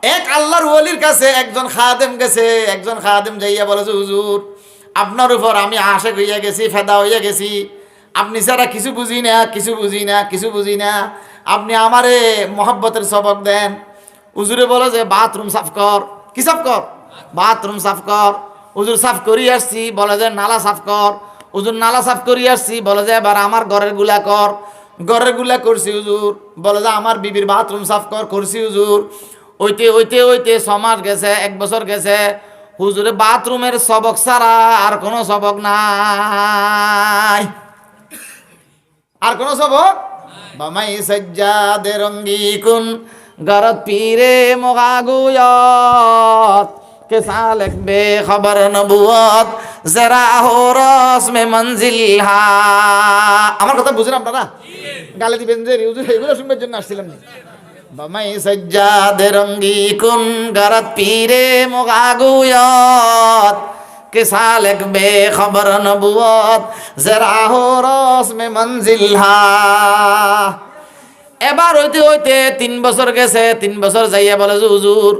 এক আল্লাহর ওলির কাছে একজন খাদেম গেছে, একজন খাদেম যাইয়া বলেছে, হুজুর আপনার উপর আমি আশেক হইয়া গেছি, ফেদা হইয়া গেছি, আপনি ছাড়া কিছু বুঝি না, কিছু বুঝি না, কিছু বুঝি না, আপনি আমারে মহব্বতের সবক দেন। হুজুরে বলে যে বাথরুম সাফ কর। কি সাফ কর? বাথরুম সাফ কর। হুজুর সাফ করি আসছি, বলে যে নালা সাফ কর। হুজুর নালা সাফ করি আসছি, বলে যে এবার আমার ঘরের গুলা কর। ঘরের গুলা করছি হুজুর, বলে যে আমার বিবির বাথরুম সাফ কর। করছি হুজুর। ওইতে ওইতে ওইতে 6 মাস গেছে, 1 বছর গেছে, হুজুরে বাথরুমের সবক ছাড়া আর কোনো সবক নাই। আর কোনো সবক বামাই সজ্জাদে রঙ্গি কুন গরত পীরে মোগাগুয়াত কে সালেক বে খবর নবুয়ত জরা হো রস মে মঞ্জিল হা। আমার কথা বুঝেন আপনারা? গালে দিবেন যে হুজুর এগুলো শুনবার জন্য আসছিলাম না। বামাই সজ্জাদে রঙ্গি কুন গরত পীরে মোগাগুয়াত কে সালেক বে খবর নবুয়ত জরা হো রস মে মঞ্জিল হা। এবার হইতে হইতে 3 বছর গেছে, 3 বছর যাইয়া বলে যে হুজুর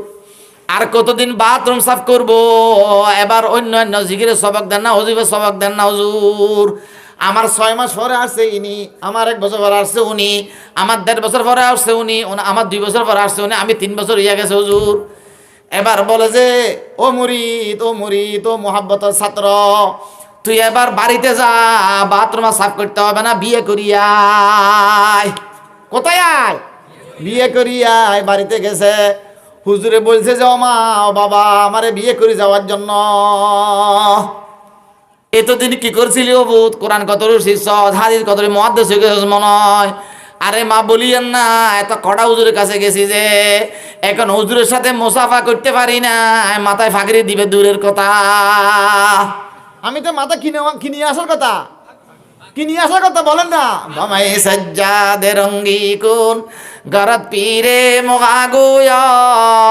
আর কতদিন বাথরুম সাফ করব, এবার অন্য অন্য জিকিরের সবক দেন না, হুজুরের সবক দেন না হুজুর। আমার 6 মাস পরে আসছে ইনি, আমার 1 বছর পরে আসছে উনি, আমার 1.5 বছর পরে আসছে উনি, আমার 2 বছর পরে আসছে উনি, আমি 3 বছর হইয়া গেছে হুজুর। এবার বলে যে ও মুরিদ, ও মুরিদ, ও মোহাব্বতের ছাত্র, তুই এবার বাড়িতে যা, বাথরুম সাফ করতে হবে না, বিয়ে করিয়ায়। কোথায় আয়? বিয়ে করিয়ায়। বাড়িতে গেছে, হুজুরে বলছে যে ও মা, ও বাবা, আমারে বিয়ে করে যাওয়ার জন্য। এতদিন কি করছিলি ও বুধ? কোরআন কত শিষ্য, হাদিস কত মুহাদ্দিস হয়ে গেছিস মনে হয়। আরে মা বলিয়েন না, এত কড়া হুজুরের কাছে গেছি যে এখন হুজুরের সাথে মুসাফা করতে পারি না, মাথায় ফাঁকরি দিবে দূরের কথা। আমি তো মাথা কিনে আসার কথা, কিনি আসার কথা বলেন না। বামাই সজ্জাদে রঙ্গি কুন গরত পীরে মোগাগুয়াত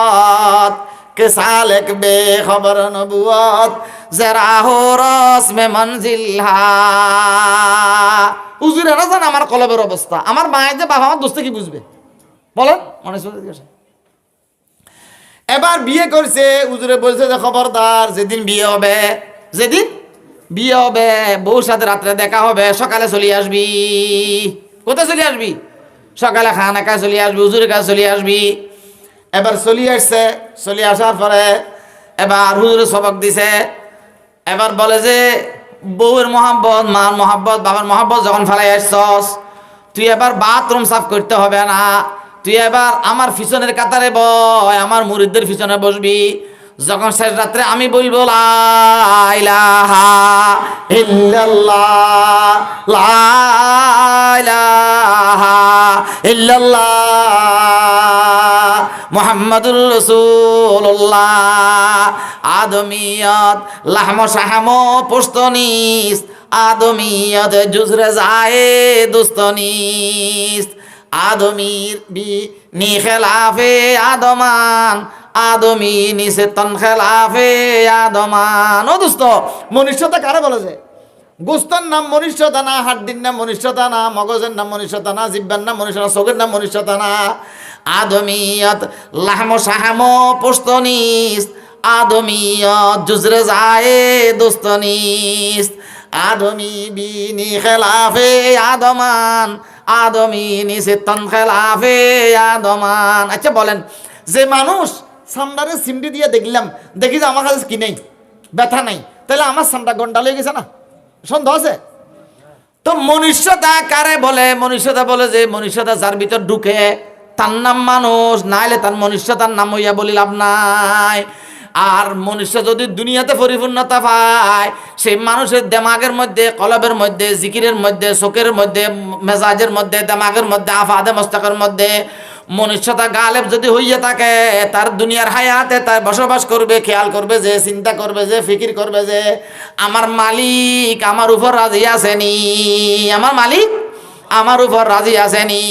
কে সালেক বে খবর নবুয়ত জরা হো রস মে মঞ্জিল হা। হুজুরে না জান আমার কলবের অবস্থা, আমার মায়ের যে বাবা আমার দোস্ত কি বুঝবে বলেন? মনে হচ্ছে এবার বিয়ে করছে, হুজুরে বলছে যে খবরদার, যেদিন বিয়ে হবে, যেদিন বিয়ে হবে বউর সাথে রাত্রে দেখা হবে, সকালে চলে আসবি। কোথায় চলে আসবি? সকালে খানা খায় চলে আসবি, হুজুরের কাছে চলে আসবি। এবার চলে আসছে, চলে আসার পরে এবার হুজুরে সবক দিছে। এবার বলে যে বউয়ের মহাব্বত, মার মহাব্বত, বাবার মহাব্বত যখন ফেলাই আসছস, তুই এবার বাথরুম সাফ করতে হবে না, তুই এবার আমার পিছনের কাতারে বয়, আমার মুরিদদের পিছনে বসবি। যখন শেষ রাত্রে আমি বলবো লা ইলাহা ইল্লাল্লাহ, লা ইলাহা ইল্লাল্লাহ মুহাম্মাদুর রাসূলুল্লাহ, আদমিয়ত লাহম শাহম পুস্তনিস, আদমিয়ত জুজরে যায় দুস্তনিস, আদমির বি নি খেলাফে আদমান, আদমি নিচে তন খেলাফে আদমান। ও দোস্ত, মনুষ্যতা কারে বলে যে? গোস্তর নাম মনুষ্যতা না, হাড্ডির নাম মনুষ্যতা না, মগজের নাম মনুষ্যতা না, জিব্বার নাম মনুষ্যতা, চোখের নাম মনুষ্যতা না। আদমিয়ত লাহম শাহম পুস্তনিস, আদমিয়ত জুজরে যায় দুস্তনিস, আদমি বিনি খেলাফে আদমান, আদমি নিচে তন খেলাফে আদমান। আচ্ছা বলেন, যে মানুষ সামদারে সিমটি দিয়ে দেখলাম, দেখি যে আমার কাছে কি নেই, ব্যথা নাই, তাহলে আমার সামটা গন্ডা লেগে গেছে না? সন্দেহ আছে? তো মনুষ্যতা কারে বলে? মনুষ্যতা বলে যে মনুষ্যতা যার ভিতর ঢুকে তার নাম মানুষ, নাইলে তার মনুষ্যতার নাম হইয়া বলি লাভ নাই। আর মনুষ্য যদি দুনিয়াতে পরিপূর্ণতা পায়, সেই মানুষের দেমাগের মধ্যে, কলবের মধ্যে, জিকিরের মধ্যে, চোখের মধ্যে, মেজাজের মধ্যে, দেমাগের মধ্যে, আফাদে মস্তকের মধ্যে মনুষ্যতা গালেব যদি হইয়া থাকে, তার দুনিয়ার হায়াতে তার বসবাস করবে, খেয়াল করবে যে, চিন্তা করবে যে, ফিকির করবে যে আমার মালিক আমার উপর রাজি আছেনি, আমার মালিক আমার উপর রাজি আছেনি।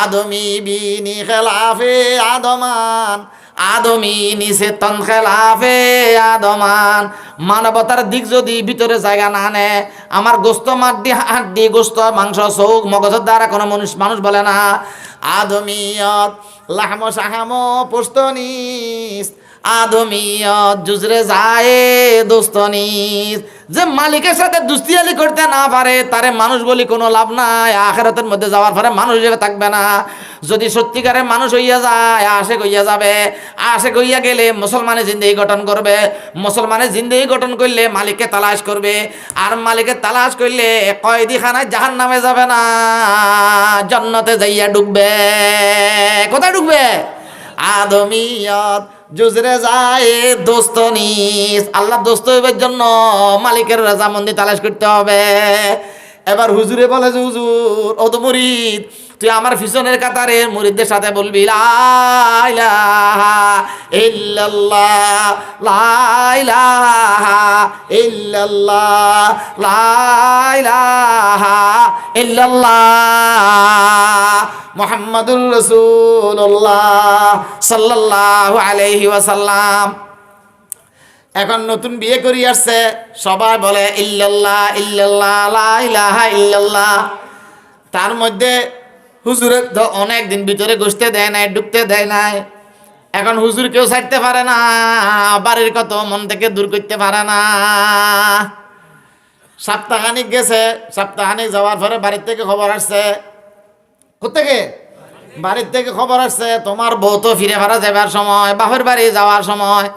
আদমি বিনি খেলাফে আদমান, আদমি নিচে তন খেলাফে আদমান। মানবতার দিক যদি ভিতরে জায়গা না নেয়, আমার গোস্ত মাড্ডি হাড্ডি গোস্ত মাংস চৌক মগজের দ্বারা কোনো মানুষ বলে না। আদমিয়ত লাহম সাহাম পুস্তনিস, আদমিয়ত জুজরে যায় দোস্তনিস। যে মালিকের সাথে দুস্তিয়ালি করতে না পারে তারে মানুষ বলি কোনো লাভ নাই। আখিরাতের মধ্যে যাওয়ার পরে মানুষ হিসেবে থাকবে না। যদি সত্যিকারে মানুষ হইয়া যায়, আশেক হইয়া যাবে। আশেক হইয়া গেলে মুসলমানের জিন্দেগি গঠন করবে। মুসলমানের জিন্দেগি গঠন করলে মালিককে তালাশ করবে। আর মালিককে তালাশ করলে কয়েদিখানায় জাহান্নামে যাবে না, জান্নাতে যাইয়া ডুববে। কোথায় ডুববে? আদমিয়ত জুজরে যায় দোস্তনিস। আল্লাহ দোস্ত হইবার জন্য মালিকের রাজামন্দি তালাশ করতে হবে। এবার হুজুরে বলে যে হুজুর ও তো মুরিদ, তুই আমার পিছনের কাতারে মুরিদদের সাথে বলবি লা ইলাহা ইল্লাল্লাহ, লা ইলাহা ইল্লাল্লাহ, লা ইলাহা ইল্লাল্লাহ মুহাম্মাদুর রাসূলুল্লাহ সাল্লাল্লাহু আলাইহি ওয়াসাল্লাম। এখন নতুন বিয়ে করি আসছে, সবাই বলে ইল্লাল্লাহ ইল্লাল্লাহ লা ইলাহা ইল্লাল্লাহ। তার মধ্যে হুজুরের তো অনেক দিন ভিতরে ঘুষতে দেয় নাই, ঢুকতে দেয় নাই। এখন হুজুর কেউ ছাড়তে পারে না, বাড়ির কত মন থেকে দূর করতে পারে না। সপ্তাহখানিক গেছে, সপ্তাহখানিক যাওয়ার পরে বাড়ির থেকে খবর আসছে। কোথেকে? বাড়ির থেকে খবর আসছে তোমার বউ তো ফিরে ভাড়া যাবার সময়, বাপের বাড়ি যাওয়ার সময়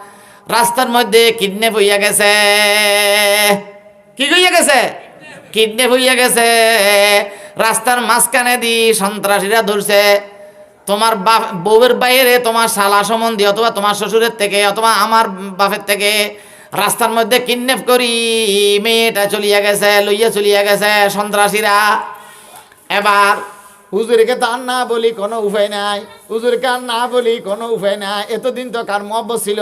রাস্তার মধ্যে কিডন্যাপ হইয়া গেছে। কি হইয়া গেছে? কিডন্যাপ হইয়া গেছে। রাস্তার মাঝখানে দি সন্ত্রাসীরা ধরছে। তোমার বউয়ের বাইরে তোমার শালা সম্বন্ধী অথবা তোমার শ্বশুরের থেকে অথবা আমার বাপের থেকে রাস্তার মধ্যে কিডন্যাপ করি মেয়েটা চলিয়া গেছে, লইয়া চলিয়া গেছে সন্ত্রাসীরা। এবার হুজুরকে তো আর না বলি কোনো উপায় নাই, হুজুরকে আর না বলি কোনো উপায় নাই। এতদিন তো কার মহব্বত ছিল?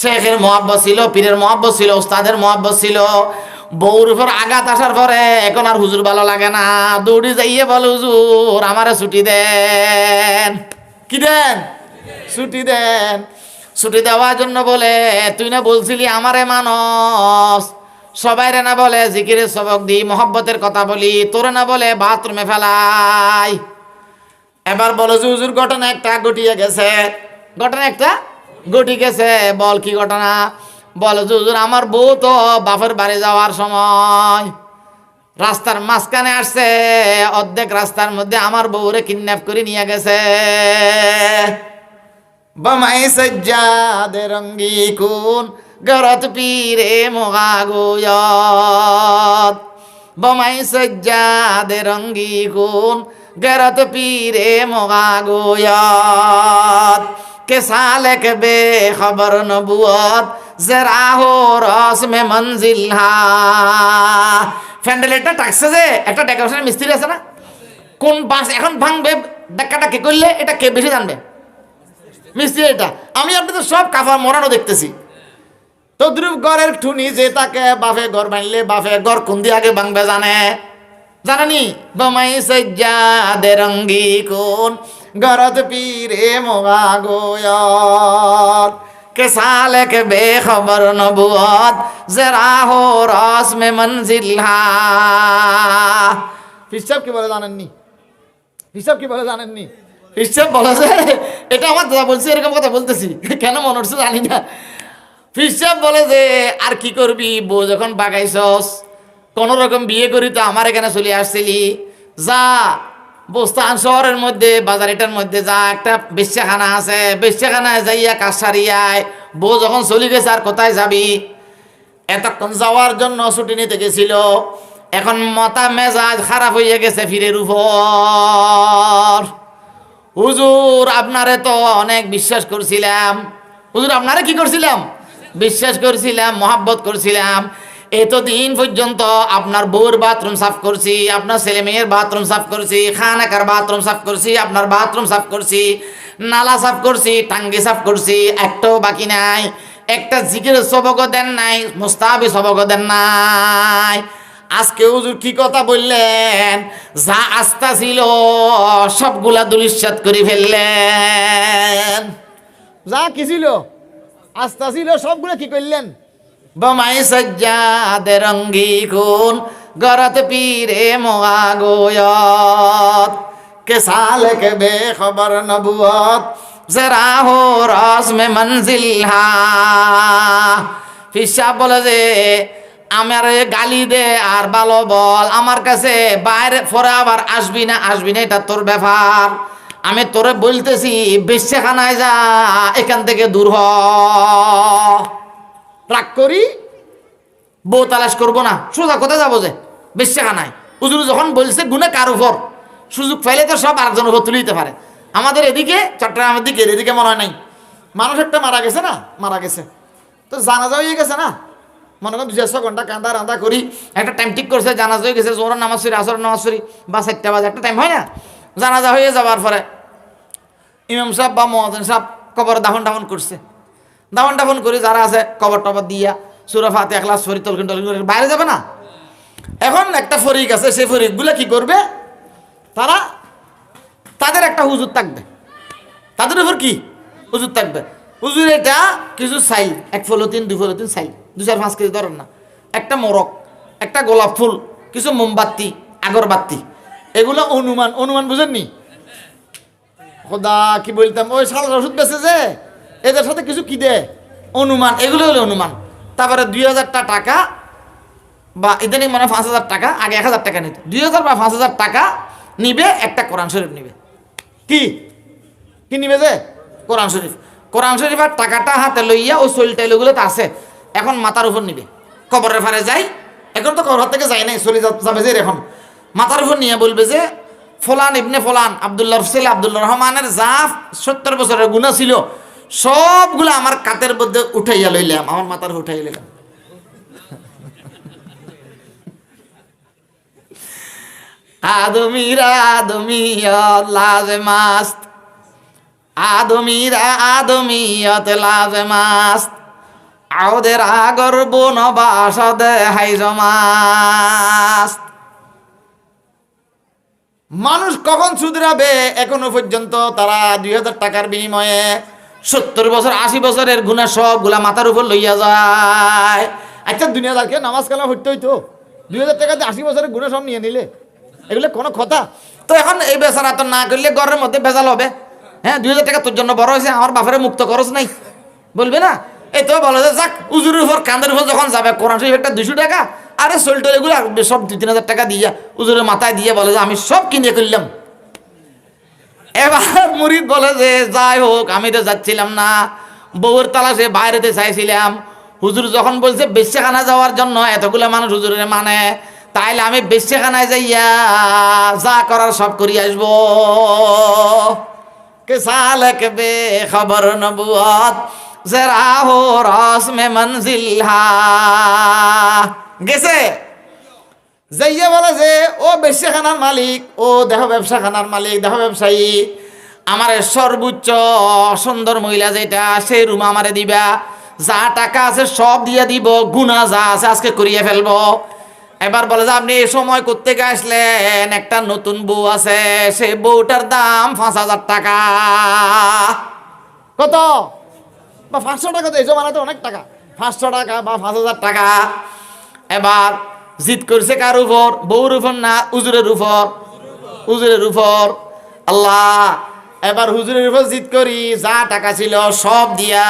শেখের মহব্বত ছিল, পীরের মহব্বত ছিল, উস্তাদের মহব্বত ছিল। বউর উপর আঘাত আসার পরে এখন আর হুজুর ভালো লাগে না, দৌড়ি যাইয়ে বলে হুজুর আমারে ছুটি দেন। কি দেন? ছুটি দেন। ছুটি দেওয়ার জন্য বলে তুই না বলছিলি আমারে মানস, সবাই রে না বলে জিকিরের সবক দি মহব্বতের কথা বলি, তোরে না বলে বাথরুমে ফেলাই। এবার বলো যে হুজুর ঘটনা একটা ঘটিয়ে গেছে। ঘটনা একটা ঘটি গেছে। বল কি ঘটনা? বলো যে হুজুর আমার বউ তো বাপের বাড়ি যাওয়ার সময় রাস্তার মাঝখানে আসছে, অর্ধেক রাস্তার মধ্যে আমার বউরে কিডন্যাপ করে নিয়ে গেছে। বমাই সজ্জাদে রঙ্গি কুন গরত পীরে মোগা গোয়ত, বমাই সজ্জাদে রঙ্গি কুন গরত পীরে মোগা গোয়ত। के साले के बेखबर नबुवत जरा हो रस में मंजिल हा। ফ্যান্ডেলেরটা টাকছে যে একটা ডেকোরেশনের মিস্ত্রি আছে না, কোন বাস এখন ভাঙবে ডাক্কাটা কে করলে এটা কে বেশি জানবে? মিস্ত্রি। এটা আমি আপনাদের সব কাফা মরানো দেখতেছি। তদ্রুপ ঘরের ঠুনি যে তাকে বাফে ঘর বানলে বাফে ঘর কোন দিয়ে আগে ভাঙবে জানেনি? বমাই সজ্জাদে রঙ্গি কোন গরত পীরে মোগা গোয়ত, के साले के बेखबर नबुवत जरा हो रस में मंजिल हा। হিসাব কি বলে জানেননি? হিসাব কি বলে জানেননি? হিসাব বলে যে এটা আমার দাদা বলছে, এরকম কথা বলতেছি কেন মনে হচ্ছে জানি না। হিসাব বলে যে আর কি করবি, বউ যখন বাগাইছস কোন রকম বিয়ে করি তো আমার এখানে চলে আসছিলি, যা বস্তান শহরের মধ্যে বাজার এটার মধ্যে যা একটা বেশ্যাখানা আছে, বেশ্যাখানায় যাইয়া কাজ সারিয়ায়। বউ যখন চলে গেছে আর কোথায় যাবি? এতক্ষণ যাওয়ার জন্য ছুটি নিতে গেছিল, এখন মাথা মেজাজ খারাপ হয়ে গেছে ফিরের উপর। হুজুর আপনারে তো অনেক বিশ্বাস করছিলাম, হুজুর আপনারে কি করছিলাম? বিশ্বাস করছিলাম, মহাব্বত করছিলাম। এতদিন পর্যন্ত আপনার বউর বাথরুম সাফ করছি, আপনার ছেলে মেয়ের বাথরুম সাফ করছি, খানাকার বাথরুম সাফ করছি, আপনার বাথরুম সাফ করছি, নালা সাফ করছি, টাঙ্গি সাফ করছি, একটাও বাকি নাই। একটা জিকিরের সবকও দেন নাই, মুস্তাহাবি সবকও দেন নাই। আজকে হুজুর কি কথা বললেন? যা আস্থা ছিল সবগুলা দুলিশ্বাত করে ফেললেন। যা কি ছিল আস্থা ছিল সবগুলো কি করলেন? বমাই সজ্জাদে রঙ্গি কোন গরত পীরে মোয়া গোয়ত কে সাল কে বেখবর নবুয়ত জরা হো রস মে মঞ্জিল হা। ফিসাব বলে যে আমার গালি দে আর ভালো বল, আমার কাছে বাইরে পরে আবার আসবি না এটা তোর ব্যাপার। আমি তোরে বলতেছি বেশ্যাখানায় যা, এখান থেকে দূর হ। রাগ করি বউ তালাশ করবো না, সোজা কোথায় যাবো যে বেশ্যাখানায়। হুজুর যখন বলছে গুণা কার উপর, সুযোগ পাইলে তো সব আরেকজন উপর তুলে দিতে পারে। আমাদের এদিকে চট্টগ্রামের দিকে এদিকে মনে হয় নাই, মানুষ একটা মারা গেছে না, মারা গেছে তো জানাজা হয়ে গেছে না, মনে করেন 2-6 ঘন্টা কান্দা রান্দা করি একটা টাইম ঠিক করছে, জানাজা হয়ে গেছে, জোহরের নামাজ পড়ি আসরের নামাজ পড়ি বা 4টা বাজে একটা টাইম হয় না, জানাজা হয়ে যাওয়ার পরে ইমাম সাহেব বা মুয়াজ্জিন সাহেব কবর দাফন করছে। দাফন করে যারা আছে কবর টবর দিয়া সূরা ফাতিহা ইখলাস ফরিদ তলকিন করে বাইরে যাবে না। এখন একটা ফরিক আছে, সেই ফরিকগুলো কি করবে, তাদের একটা হুজুর থাকবে, তাদের উপর কি হুজুর থাকবে। হুজুর এটা কিছু চাইল, 1 পলিথিন 2 পলিথিন চাইল, 2-4-5 কেজি ধরেন না, একটা মোরগ, একটা গোলাপ ফুল, কিছু মোমবাতি আগরবাতি, এগুলো অনুমান বুঝেননি? খোদা কি বলতাম, ওই সারা ওষুধ বেছে যে এদের সাথে কিছু কি দে অনুমান, এগুলো হলো অনুমান। তারপরে 2000 টাকা বা ইদানিং মানে 5000 টাকা, আগে 1000 টাকা নিত, 2000 বা 5000 টাকা নিবে, একটা কোরআন শরীফ নিবে। কি নিবে যে কোরআন শরীফ আর টাকাটা হাতে লইয়া ওই চল টাইলগুলোতে আছে, এখন মাথার উপর নিবে, কবরের ফারে যাই, এখন তো কবর থেকে যাই নাই, চলে যাবে যে, এখন মাথার উপর নিয়ে বলবে যে ফলান ইবনে ফলান আব্দুল্লাহ রহমানের যা 70 বছরের গুনাহ ছিল সবগুলো আমার কাতের মধ্যে উঠাইয়া লইলাম, আমার মাথার উঠাইয়া লইলাম। আদমিয়ত লাজমাস্ত, আদমিয়ত লাজমাস্ত, আওদের আগর বনবাসদ হাইজমাস্ত। মানুষ কখন শুধরাবে? এখনো পর্যন্ত তারা 2000 টাকার বিনিময়ে 70 বছর 80 বছরের গুনাহ সবগুলা মাথার উপর লইয়া যায়। আচ্ছা, দুনিয়াদারকে নামাজ কালাম হইতে হইতো, 2000 টাকাতে 80 বছরের গুনাহ সব নিয়ে নিলে, এগুলো কোনো কথা? তো এখন এই বেচারা তো না করলে ঘরের মধ্যে ভেজাল হবে। হ্যাঁ, 2000 টাকা তোর জন্য বড় হয়েছে, আমার বাপের মুক্ত খরচ নাই বলবে না? এই তো বলে যে যাক উজুরের উপর কান্দের উপর যখন যাবে কোরআন শরীফ একটা 200 টাকা, আরে সোলটোল এগুলো সব 2-3 হাজার টাকা দিয়া উজুরের মাথায় দিয়ে বলে যে আমি সব কিনে করলাম। এবার মুরিদ বলে যে যাই হোক, আমি তো যাচ্ছিলাম না, বউর তালাশে বাইরেতে চাইছিলাম, হুজুর যখন বলছে বেশ্যাখানা যাওয়ার জন্য এতগুলো মানুষ হুজুরের মানে, তাইলে আমি বেশ্যাখানায় যাইয়া যা করার সব করি আসবো। কে সালক বে খবর নবুয়ত জরা হো রস মে মঞ্জিল হা। গেছে যাইয়া বলে যে ও বেশ্যাখানার মালিক, ও দেহ ব্যবসাখানার মালিক, দেহ ব্যবসায়ী, আমার সর্বোচ্চ সুন্দর মহিলা যেটা, সেই রুম আমারে দিবা, যা টাকা আছে সব দিয়ে দিব, গুনাহ যা আছে আজকে করিয়ে ফেলবো। এবার বলে যে আপনি এই সময় কোত্থেকে আসলেন? একটা নতুন বউ আছে, সেই বউটার দাম 5000 টাকা। কত? বা 500 টাকা, তো এই জমানাতে অনেক টাকা, 500 টাকা বা 5000 টাকা। এবার জিদ করছে কার উপর? বউর উপর না হুজুরের উপর? হুজুরের উপর। আল্লাহ, এবার হুজুরের উপর জিদ করি, যা টাকা ছিল সব দিয়া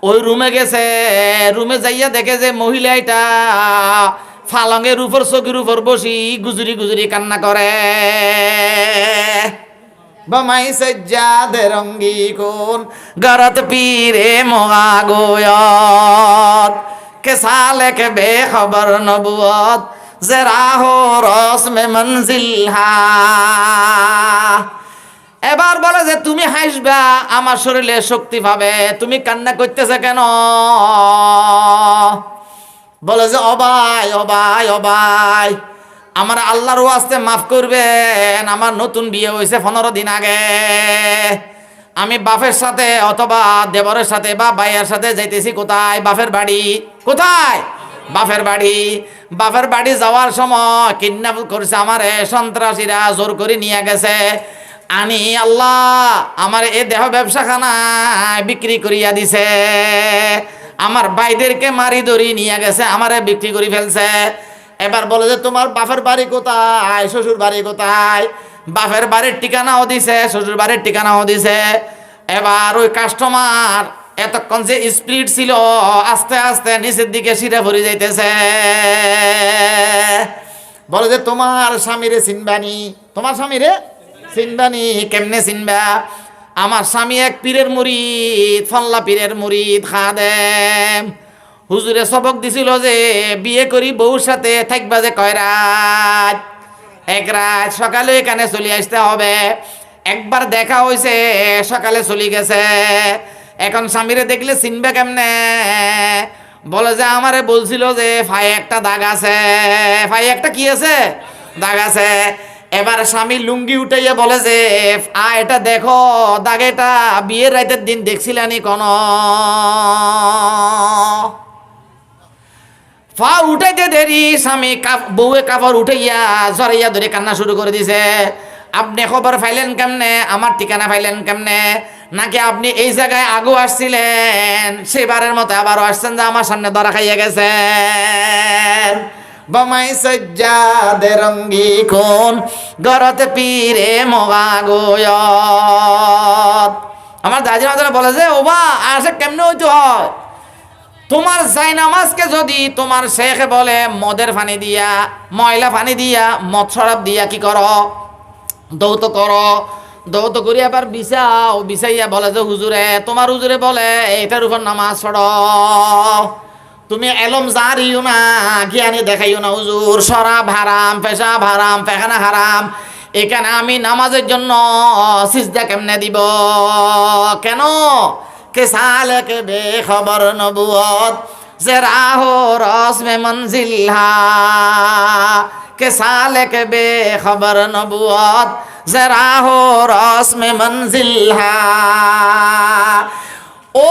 ওই রুমে গেছে। রুমে যাইয়া দেখে যে মহিলা এটা ফালঙের উপর চকির উপর বসি গুজরি কান্না করে। বমাই সজ্জাদে রঙ্গি কোন গরত পীরে মোয়া গোয়ত কে সালেক বেখবর নবুয়ত জরা হো রস মে মঞ্জিল হা। এবার বলে যে তুমি হাসবা, আমার শরীরে শক্তি পাবে, তুমি কান্না করতেছে কেন? বলে যে অবাই আমার আল্লাহর ওয়াস্তে মাফ করবেন, আমার নতুন বিয়ে হয়েছে 15 দিন আগে, আমি বাপের সাথে অথবা দেবরের সাথে বা ভাইয়ের সাথে যাইতেছি কোথায়? বাপের বাড়ি। কোথায়? বাপের বাড়ি যাওয়ার সময় কিডন্যাপ করছে আমারে সন্ত্রাসীরা, জোর করে নিয়ে গেছে। আনি আল্লাহ আমার এ দেহ ব্যবসাখানায় বিক্রি করিয়া দিছে, আমার ভাইদেরকে মারি ধরি নিয়ে গেছে, আমারে বিক্রি করে ফেলছে। এবার বলে যে তোমার বাপের বাড়ি কোথায়, শ্বশুর বাড়ি কোথায়? বাপের বাড়ির ঠিকানাও দিছে, শ্বশুর বাড়ির ঠিকানাও দিছে। এবার ওই কাস্টমার এতক্ষণ যে স্পিড ছিল আস্তে আস্তে নিচের দিকে সিরে ভরে যাইতেছে। বলে যে তোমার স্বামীরে চিনবানি, তোমার স্বামীরে চিনবানি? কেমনে চিনবা? আমার স্বামী এক পীরের মুরিদ, ফল্লা পীরের মুরিদ খাদেম। হুজুরে সবক দিছিল যে বিয়ে করি বউর সাথে থাকবা যে কয় রাত, এক রাত, সকালে এখানে চলে আসতে হবে। একবার দেখা হয়েছে, সকালে চলে গেছে। এখন স্বামীরে দেখলে চিনবে কেমনে? বলে যে আমারে বলছিল যে ফায়ে একটা দাগ আছে। ফায়ে একটা কি আছে? দাগ আছে। এবার স্বামী লুঙ্গি উঠাইয়া বলে যে এটা দেখো দাগ, এটা বিয়ের রাতের দিন দেখছিলানি কোন? ফা উঠাইতে দেরি, স্বামী বউয়ে কাপড় উঠাইয়া জড়াইয়া ধরে কান্না শুরু করে দিছে। আপনি খবর পাইলেন কেমনে? আমার ঠিকানা পাইলেন কেমনে? নাকি আপনি এই জায়গায় আগেও আসছিলেন, সেবারের মতো আবারও আসছেন যে আমার সামনে ধরা খাইয়া গেছেন? বমাই সজ্জাদে রঙ্গি কোন গরতে পীরে মগা গোয়ত। আমার দাদি মাদারা বলে যে ওবা আসে কেমনে হইতে হয়? তোমার জায়নামাজকে যদি তোমার শেখে বলে মদের পানি দিয়া, ময়লা পানি দিয়া, মদ শরাব দিয়া কি করো? দৌত করো। দৌত করি আবার বিছাও, বিছাইয়া বলে যে হুজুরে, তোমার হুজুরে বলে এটার উপর নামাজ পড়ো। তুমি এলম জারিও না, জ্ঞানী দেখাইও না হুজুর। শরাব হারাম, পেশাব হারাম, পেখানা হারাম। এখানে আমি নামাজের জন্য সিজদা কেমনে দিব? কেন? কে সালে কে বেখবর নবুয়ত যে রাহো রস মে মঞ্জিল হা, কে সালে কে বেখবর নবুয়ত যে রাহো রস মে মঞ্জিল হা।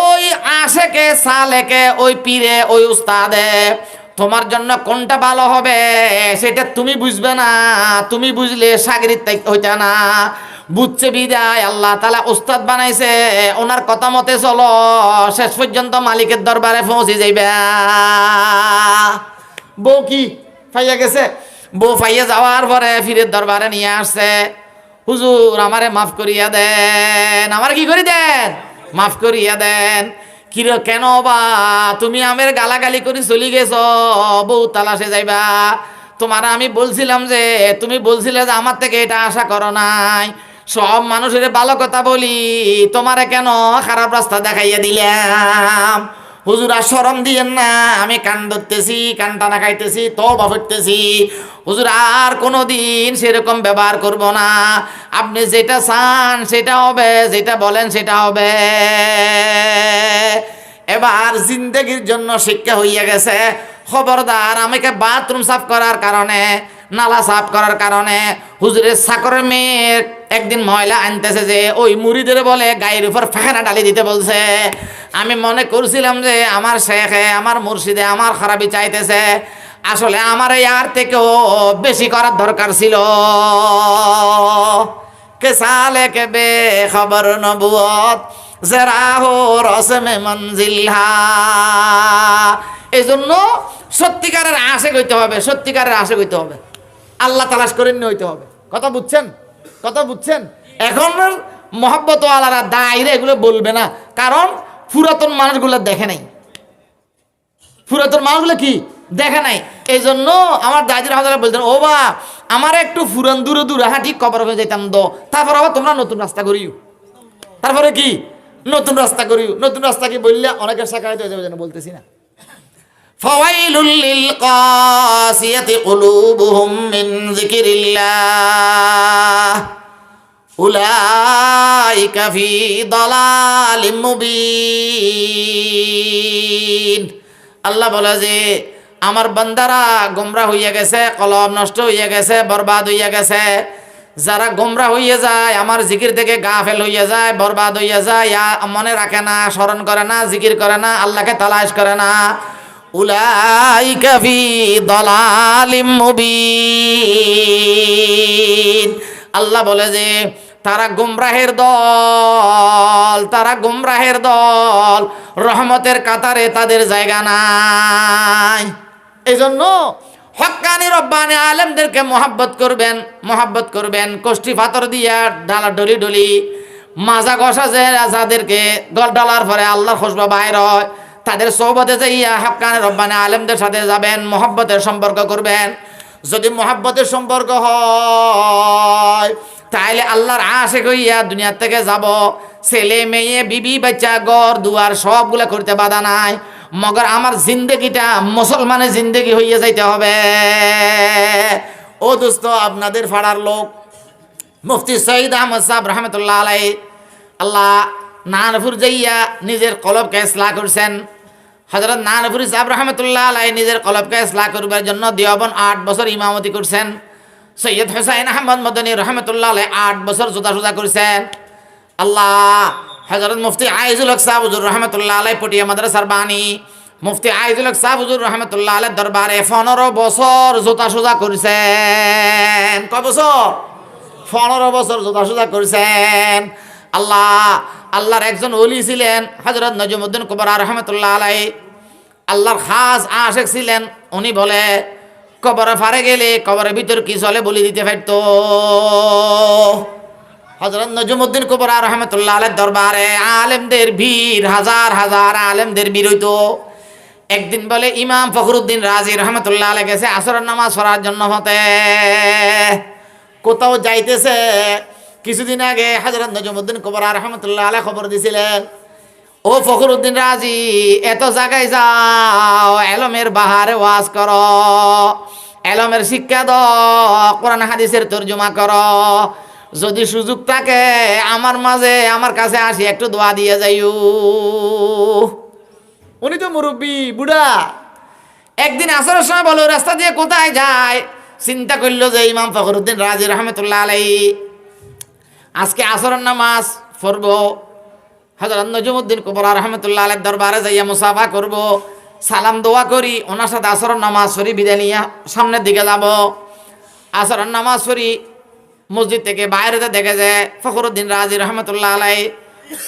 ওই আশেকে সালেকে, ওই পীরে, ওই উস্তাদে তোমার জন্য কোনটা ভালো হবে সেটা তুমি বুঝবে না। তুমি বুঝলে সাগরিত হইতা না। বুঝছে বিদায় আল্লাহ তাআলা উস্তাদ বানাইছে, ওনার কথা মতে চলো, শেষ পর্যন্ত মালিকের দরবারে পৌঁছে যাইবে। বউ কি পাইয়া গেছে? বউ পাইয়া যাওয়ার পরে ফিরের দরবারে নিয়ে আসছে, হুজুর আমারে মাফ করিয়া দেন। আমার কি করে দেন? মাফ করিয়া দেন। কিরে কেন বা তুমি আমের গালাগালি করে চলে গেছ, বউ তালাশে যাইবা? তোমার আমি বলছিলাম যে, তুমি বলছিলে যে আমার থেকে এটা আশা করো নাই। সব মানুষের ভালো কথা বলি, তোমারে কেন খারাপ রাস্তা দেখাইয়া দিলাম? হুজুর আর শরম দিয়েন না, আমি কান ধরতেছি, কান টানা খাইতেছি, তওবা করতেছি। হুজুর আর কোনোদিন সেরকম ব্যবহার করব না। আপনি যেটা চান সেটা হবে, যেটা বলেন সেটা হবে। এবার জিন্দেগির জন্য শিক্ষা হইয়া গেছে, খবরদার আমাকে বাথরুম সাফ করার কারণে, নালা সাফ করার কারণে হুজুরের চাকরের মেয়ে একদিন ময়লা আনতেছে যে ওই মুড়িদের বলে গায়ের উপর ফেখানা ডালি দিতে বলছে। আমি মনে করছিলাম যে আমার শেখে, আমার মুর্শিদে আমার খারাপই চাইতেছে। আসলে আমার ইয়ার থেকেও বেশি করার দরকার ছিল। কে সালে কে বে খবর নবুয়ত জরা হো রসমে মঞ্জিল হা। এই জন্য সত্যিকারের আশিক হইতে হবে, সত্যিকারের আশিক হইতে হবে, আল্লাহ তালাশ করে নিয়ে হইতে হবে। কথা বুঝছেন? কথা বুঝছেন? এখন মহব্বত আলারা দায়রে এগুলো বলবে না, কারণ পুরাতন মানুষগুলো দেখে নাই। পুরাতন মানুষগুলো কি দেখে নাই। এই জন্য আমার দাদি রহমতুল্লাহ বলতেন, ও বা আমার একটু ফুরান দূরে দূরে হাঁটি কবর হয়ে যেতাম দো, তারপর আবার তোমরা নতুন রাস্তা করিও। তারপরে কি নতুন রাস্তা করিও। নতুন রাস্তা কি বললে অনেকের শাখায় হয়ে যাবে, যেন বলতেছি না। ফাওয়াইলুল লিল কাসিয়াতি কুলুবুহুম মিন যিকিরিল্লাহ উলাইকা ফি দালালিম মুবিন। আল্লাহ বলে যে আমার বান্দারা গোমরা হইয়া গেছে, কলব নষ্ট হইয়া গেছে, বরবাদ হইয়া গেছে। যারা গোমরা হইয়া যায়, আমার জিকির থেকে গাফেল হইয়া যায়, বরবাদ হইয়া যায়, মনে রাখে না, স্মরণ করে না, জিকির করে না, আল্লাহকে তালাশ করে না, উলাইকা ফি দালালিম মুবিন। আল্লাহ বলে যে তারা গুমরাহের দল, তারা গুমরাহের দল, রহমতের কাতারে তাদের জায়গা নাই। এই জন্য হক্কানি রব্বানি আলেমদেরকে মহাব্বত করবেন, মহাব্বত করবেন। কষ্টি পাথর দিয়া ডালা ডলি ডলি মাজা ঘষা যে যাদেরকে গল ডলার পরে আল্লাহর খুশবা বাইর হয়, তাদের সোহবতে যাইয়া হক্কানি রব্বানি আলেমদের সাথে যাবেন, মহাব্বতের সম্পর্ক করবেন। যদি মহাব্বতের সম্পর্ক হয় তাইলে আল্লাহর আশিক হইয়া দুনিয়ার থেকে যাব। ছেলে মেয়ে বিবি বাচ্চা ঘর দুয়ার সবগুলা করতে বাধা নাই, মগর আমার জিন্দেগিটা মুসলমানের জিন্দেগি হইয়া যাইতে হবে। ও দোস্ত, আপনাদের ফাড়ার লোক মুফতি সঈদ আহমদ সাহেব রহমতুল্লাহ আলাই, আল্লাহ নানপুর যাইয়া নিজের কলবকে ইসলাহ করছেন। হযরত নানপুরি সাহেব রহমতুল্লাহ আলাই নিজের কলবকে ইসলাহ করবার জন্য দেওবন্দ 8 বছর ইমামতি করছেন। সৈয়দ হুসাইন আহমদ মদনী রহমতুল্লাহ আলাই 8 বছর জোতা করছেন। আল্লাহ হযরত মুফতি আইজুল হক সাহেব হুজুর রহমতুল্লাহ আলাই পটিয়া মাদ্রাসার বাণী, মুফতি আইজুল হক সাহেব হুজুর রহমতুল্লাহ আলাই দরবারে 15 বছর জোতা সোজা করছেন। কয় বছর? 15 বছর জোতা সোজা করছেন। আল্লাহর একজন ওলি ছিলেন হযরত নজমুদ্দিন কুবরা রহমতুল্লাহ আলাই, আল্লাহর খাস আশেক ছিলেন। উনি বলে কবরে ফারে গেলে কবরের ভিতর কি চলে বলি দিতে পারতো। হযরত নজমুদ্দিন কুবরা রহমতুল্লাহ আলাই দরবারে আলেমদের ভিড়, হাজার হাজার আলেমদের ভিড় হইতো। একদিন বলে ইমাম ফখরুদ্দিন রাজি রহমতুল্লাহ আলাই গেছে আসরের নামাজ পড়ার জন্য হতে, কোথাও যাইতেছে। কিছুদিন আগে হযরত নজমুদ্দিন কুবরা রহমতুল্লাহ আলাই খবর দিছিলেন, ও ফখরুদ্দিন রাজি, এত জায়গায় যাও, এলমের বাহারে ওয়াজ করো, এলমের শিক্ষা দাও, কোরআন হাদিসের তর্জমা করো। যদি সুযোগ থাকে আমার মাঝে, আমার কাছে আসি, একটু দোয়া দিয়ে যাইও। উনি তো মুরব্বী বুড়া। একদিন আসরের সময় বলো রাস্তা দিয়ে কোথায় যায়, চিন্তা করলো যে ইমাম ফখরুদ্দিন রাজি রহমতুল্লাহ আলাই আজকে আসরের নামাজ পড়ব, হযরত নজমুদ্দিন কুবরা রহমতুল্লাহ আলাইহির দরবারে যাইয়া মুসাফা করব, সালাম দোয়া করি, ওনার সাথে আসরের নামাজ পড়ি, বিদায় নিয়ে সামনের দিকে যাব। আসরের নামাজ পড়ি, মসজিদ থেকে বাইরেতে দেখে যায় ফখরুদ্দিন রাজি রহমতুল্লাহ আলাইহি।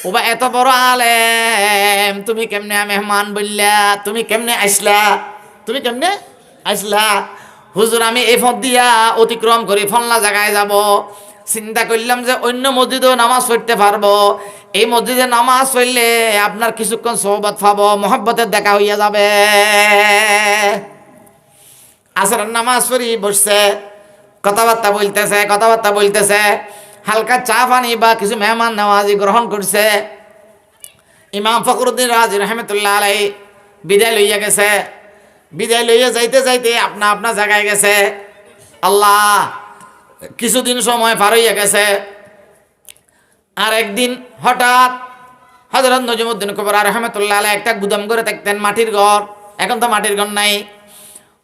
ওবা এত বড় আলেম, তুমি কেমনে মেহমান বললা, তুমি কেমনে আসলা, তুমি কেমনে আসলা? হুজুর আমি এই পথ দিয়া অতিক্রম করি ফলনা জায়গায় যাব। চিন্তা করলাম যে অন্য মসজিদেও নামাজ পড়তে পারবো, এই মসজিদে নামাজ পড়লে আপনার কিছুক্ষণ সোহবত পাবো, মহব্বতের দেখা হইয়া যাবে। আসরের নামাজ পড়ি বসছে, কথাবার্তা বলতেছে, হালকা চা পানি বা কিছু মেহমান নওয়াজি গ্রহণ করছে। ইমাম ফখরুদ্দিন রাজি রহমতুল্লাহ আলাইহি বিদায় লইয়া গেছে। বিদায় লইয়া যাইতে যাইতে আপনা জায়গায় গেছে। আল্লাহ কিছুদিন সময় পার হইয়া গেছে। আর একদিন হঠাৎ হযরত নজমুদ্দিন কুবরা রহমতুল্লাহ আলাইহি একটা গুদাম ঘরে থাকতেন, মাটির ঘর, এখন তো মাটির ঘর নাই।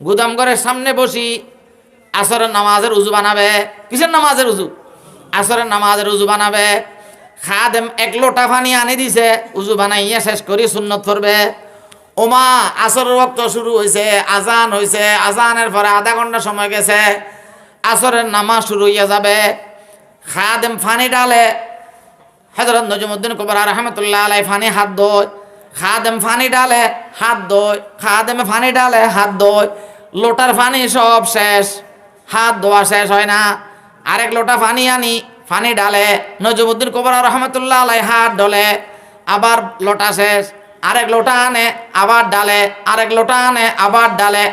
গুদাম ঘরের সামনে বসি আসরের নামাজের উজু বানাবে। কিসের নামাজের উজু? আসরের নামাজের উজু বানাবে। খাদেম 1 লোটা পানি আনি দিছে, উজু বানাইয়া শেষ করি সুন্নত পড়বে। ওমা আসরের ওয়াক্ত শুরু হয়েছে, আজান হয়েছে, আজানের পরে আধা ঘন্টা সময় গেছে, আসরের নামাজ শুরু হইয়া যাবে। খাদেম পানি ডালে, হযরত নজমুদ্দিন কুবরা রহমতুল্লাহ আলাইহি পানি হাত ধোয়, খাদেম পানি ডালে হাত ধোয়, খাদেম পানি ডালে হাত ধোয়, লোটার পানি সব শেষ, হাত ধোয়া শেষ হয় না। আরেক লোটা পানি আনি, পানি ডালে, নজমুদ্দিন কুবরা রহমতুল্লাহ আলাইহি হাত ডলে, আবার লোটা শেষ, আরেক লোটা আনে আবার ডালে, আরেক লোটা আনে আবার ডালে,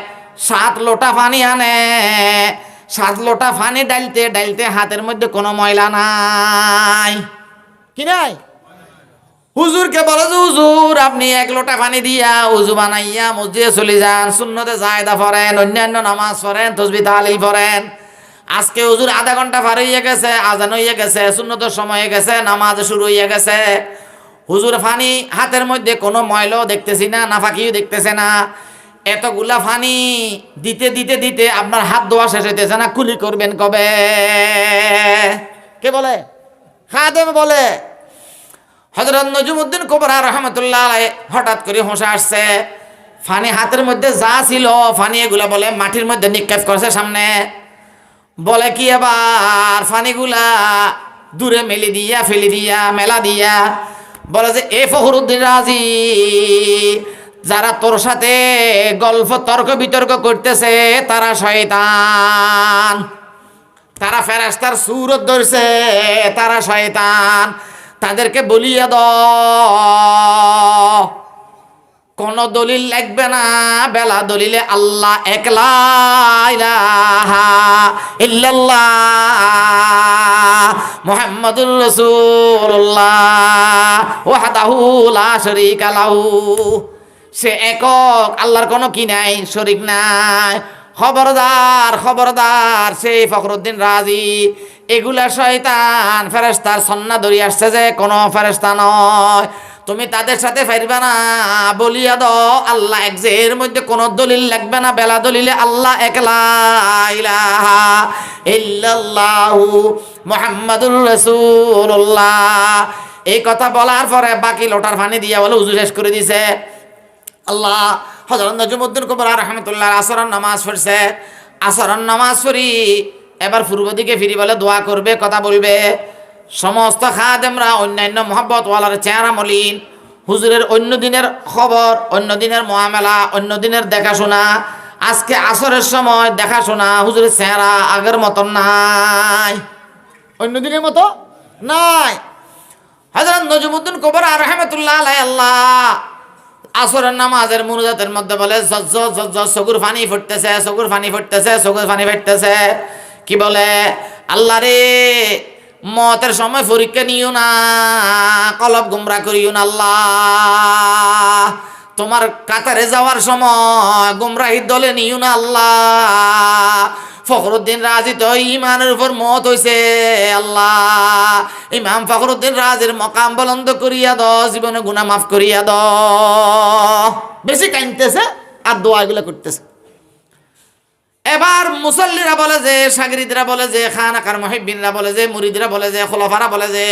7 লোটা পানি আনে। 7 লোটা পানি ডালতে ডালতে হাতের মধ্যে কোনো ময়লা নাই। কি নাই? হুজুরকে বলে যে হুজুর আপনি 1 লোটা পানি দিয়া উজু বানাইয়া মসজিদে চলে যান, সুন্নতে জায়দা পড়েন, অন্যান্য নামাজ পড়েন, তাসবিহ তাহলিল পড়েন। আজকে হুজুর আধা ঘন্টা পার হইয়া গেছে, আজান হইয়া গেছে, সুন্নতের সময় হয়ে গেছে, নামাজ শুরু হইয়া গেছে। হুজুর পানি হাতের মধ্যে কোনো ময়লাও দেখতেছি না, নাফাকিও দেখতেছে না। এতগুলা পানি দিতে দিতে দিতে আপনার হাত ধোয়া শেষ হইতেছে না, কুলি করবেন কবে? কে বলে? খাদেম বলে। হযরত নজমুদ্দিন কুবরা রহমতুল্লাহ আলাইহি হঠাৎ করে হোঁশে আসছে। পানি হাতের মধ্যে যা ছিল পানি এগুলা বলে মাটির মধ্যে নিক্ষেপ করছে সামনে। বলে কি এবার পানিগুলা দূরে ফেলে দিয়া মেলা দিয়া বলে যে এ ফখরুদ্দিন রাজি, যারা তোর সাথে গল্প তর্ক বিতর্ক করতেছে তারা শয়তান, তারা ফেরেশতার সুরত ধরছে, তারা শয়তান, তাদেরকে বলিয়া দাও কোন দলিল লাগবে না, বেলা দলিলে আল্লাহ একলা ইলাহা ইল্লাল্লাহ মুহাম্মাদুর রাসূলুল্লাহ ওয়াহদাহু লা শারীকা লাহু, সে একক, আল্লাহর কোনো কি নাই, শরীক নাই। খবরদার খবরদার, সেই ফখরুদ্দিন রাজি এগুলা শয়তান, ফেরেশতার সন্না ধরি আসছে যে কোনো ফেরেশতা নয়, তুমি তাদের সাথে পারবে না। বলিয়া দাও আল্লাহ এক, যে এর মধ্যে কোনো দলিল লাগবে না, বেলা দলিলে আল্লাহ একলা ইলাহা ইল্লাল্লাহু মুহাম্মাদুর রাসূলুল্লাহ। এই কথা বলার পরে বাকি লোটার পানি দিয়া বলে উজু শেষ করে দিছে। আল্লাহ হযরত নজমুদ্দিন কুবরা রাহমাতুল্লাহ আসরের নামাজ পড়ছে, আসরের নামাজ পড়ি এবার পূর্ব দিকে ফিরি বলে দোয়া করবে, কথা বলবে। সমস্ত খাদেমরা অন্যান্য মহব্বত ওয়ালার চেহারা মলিন, হুজুরের অন্য দিনের খবর, অন্য দিনের মুআমালা, অন্য দিনের দেখাশোনা, আজকে আসরের সময় দেখাশোনা হুজুরের চেহারা আগের মতন নাই, অন্য দিনের মতো নাই। হযরত নজমুদ্দিন কুবরা রাহমাতুল্লাহ আলাইহি আল্লাহ আসরের নামাজের মুনাজাতের মধ্যে বলে চকুর পানি ফুটতেছে, চকুর পানি ফুটতেছে, চকুর পানি ফুটতেছে। কি বলে? আল্লাহ রে, মতের সময় পরীক্ষা নিও না, কলব গুমরা করিও না আল্লাহ। তোমার কাতারে যাওয়ার সময় গুমরাহির দলে নিও না আল্লাহ। ফখরুদ্দিন রাজি তো ইমানের উপর মত হইছে আল্লাহ, ইমাম ফখরুদ্দিন রাজির মকাম বুলন্দ করিয়া দাও, জীবনে গুনাহ মাফ করিয়া দাও। বেশি কাঁদতেছে আর দোয়া এগুলো করতেছে। এবার মুসল্লিরা বলে যে, সাগরিদরা বলে যে, খানাকার মুহিব্বিনরা বলে যে, মুরিদরা বলে যে, খোলাফারা বলে যে,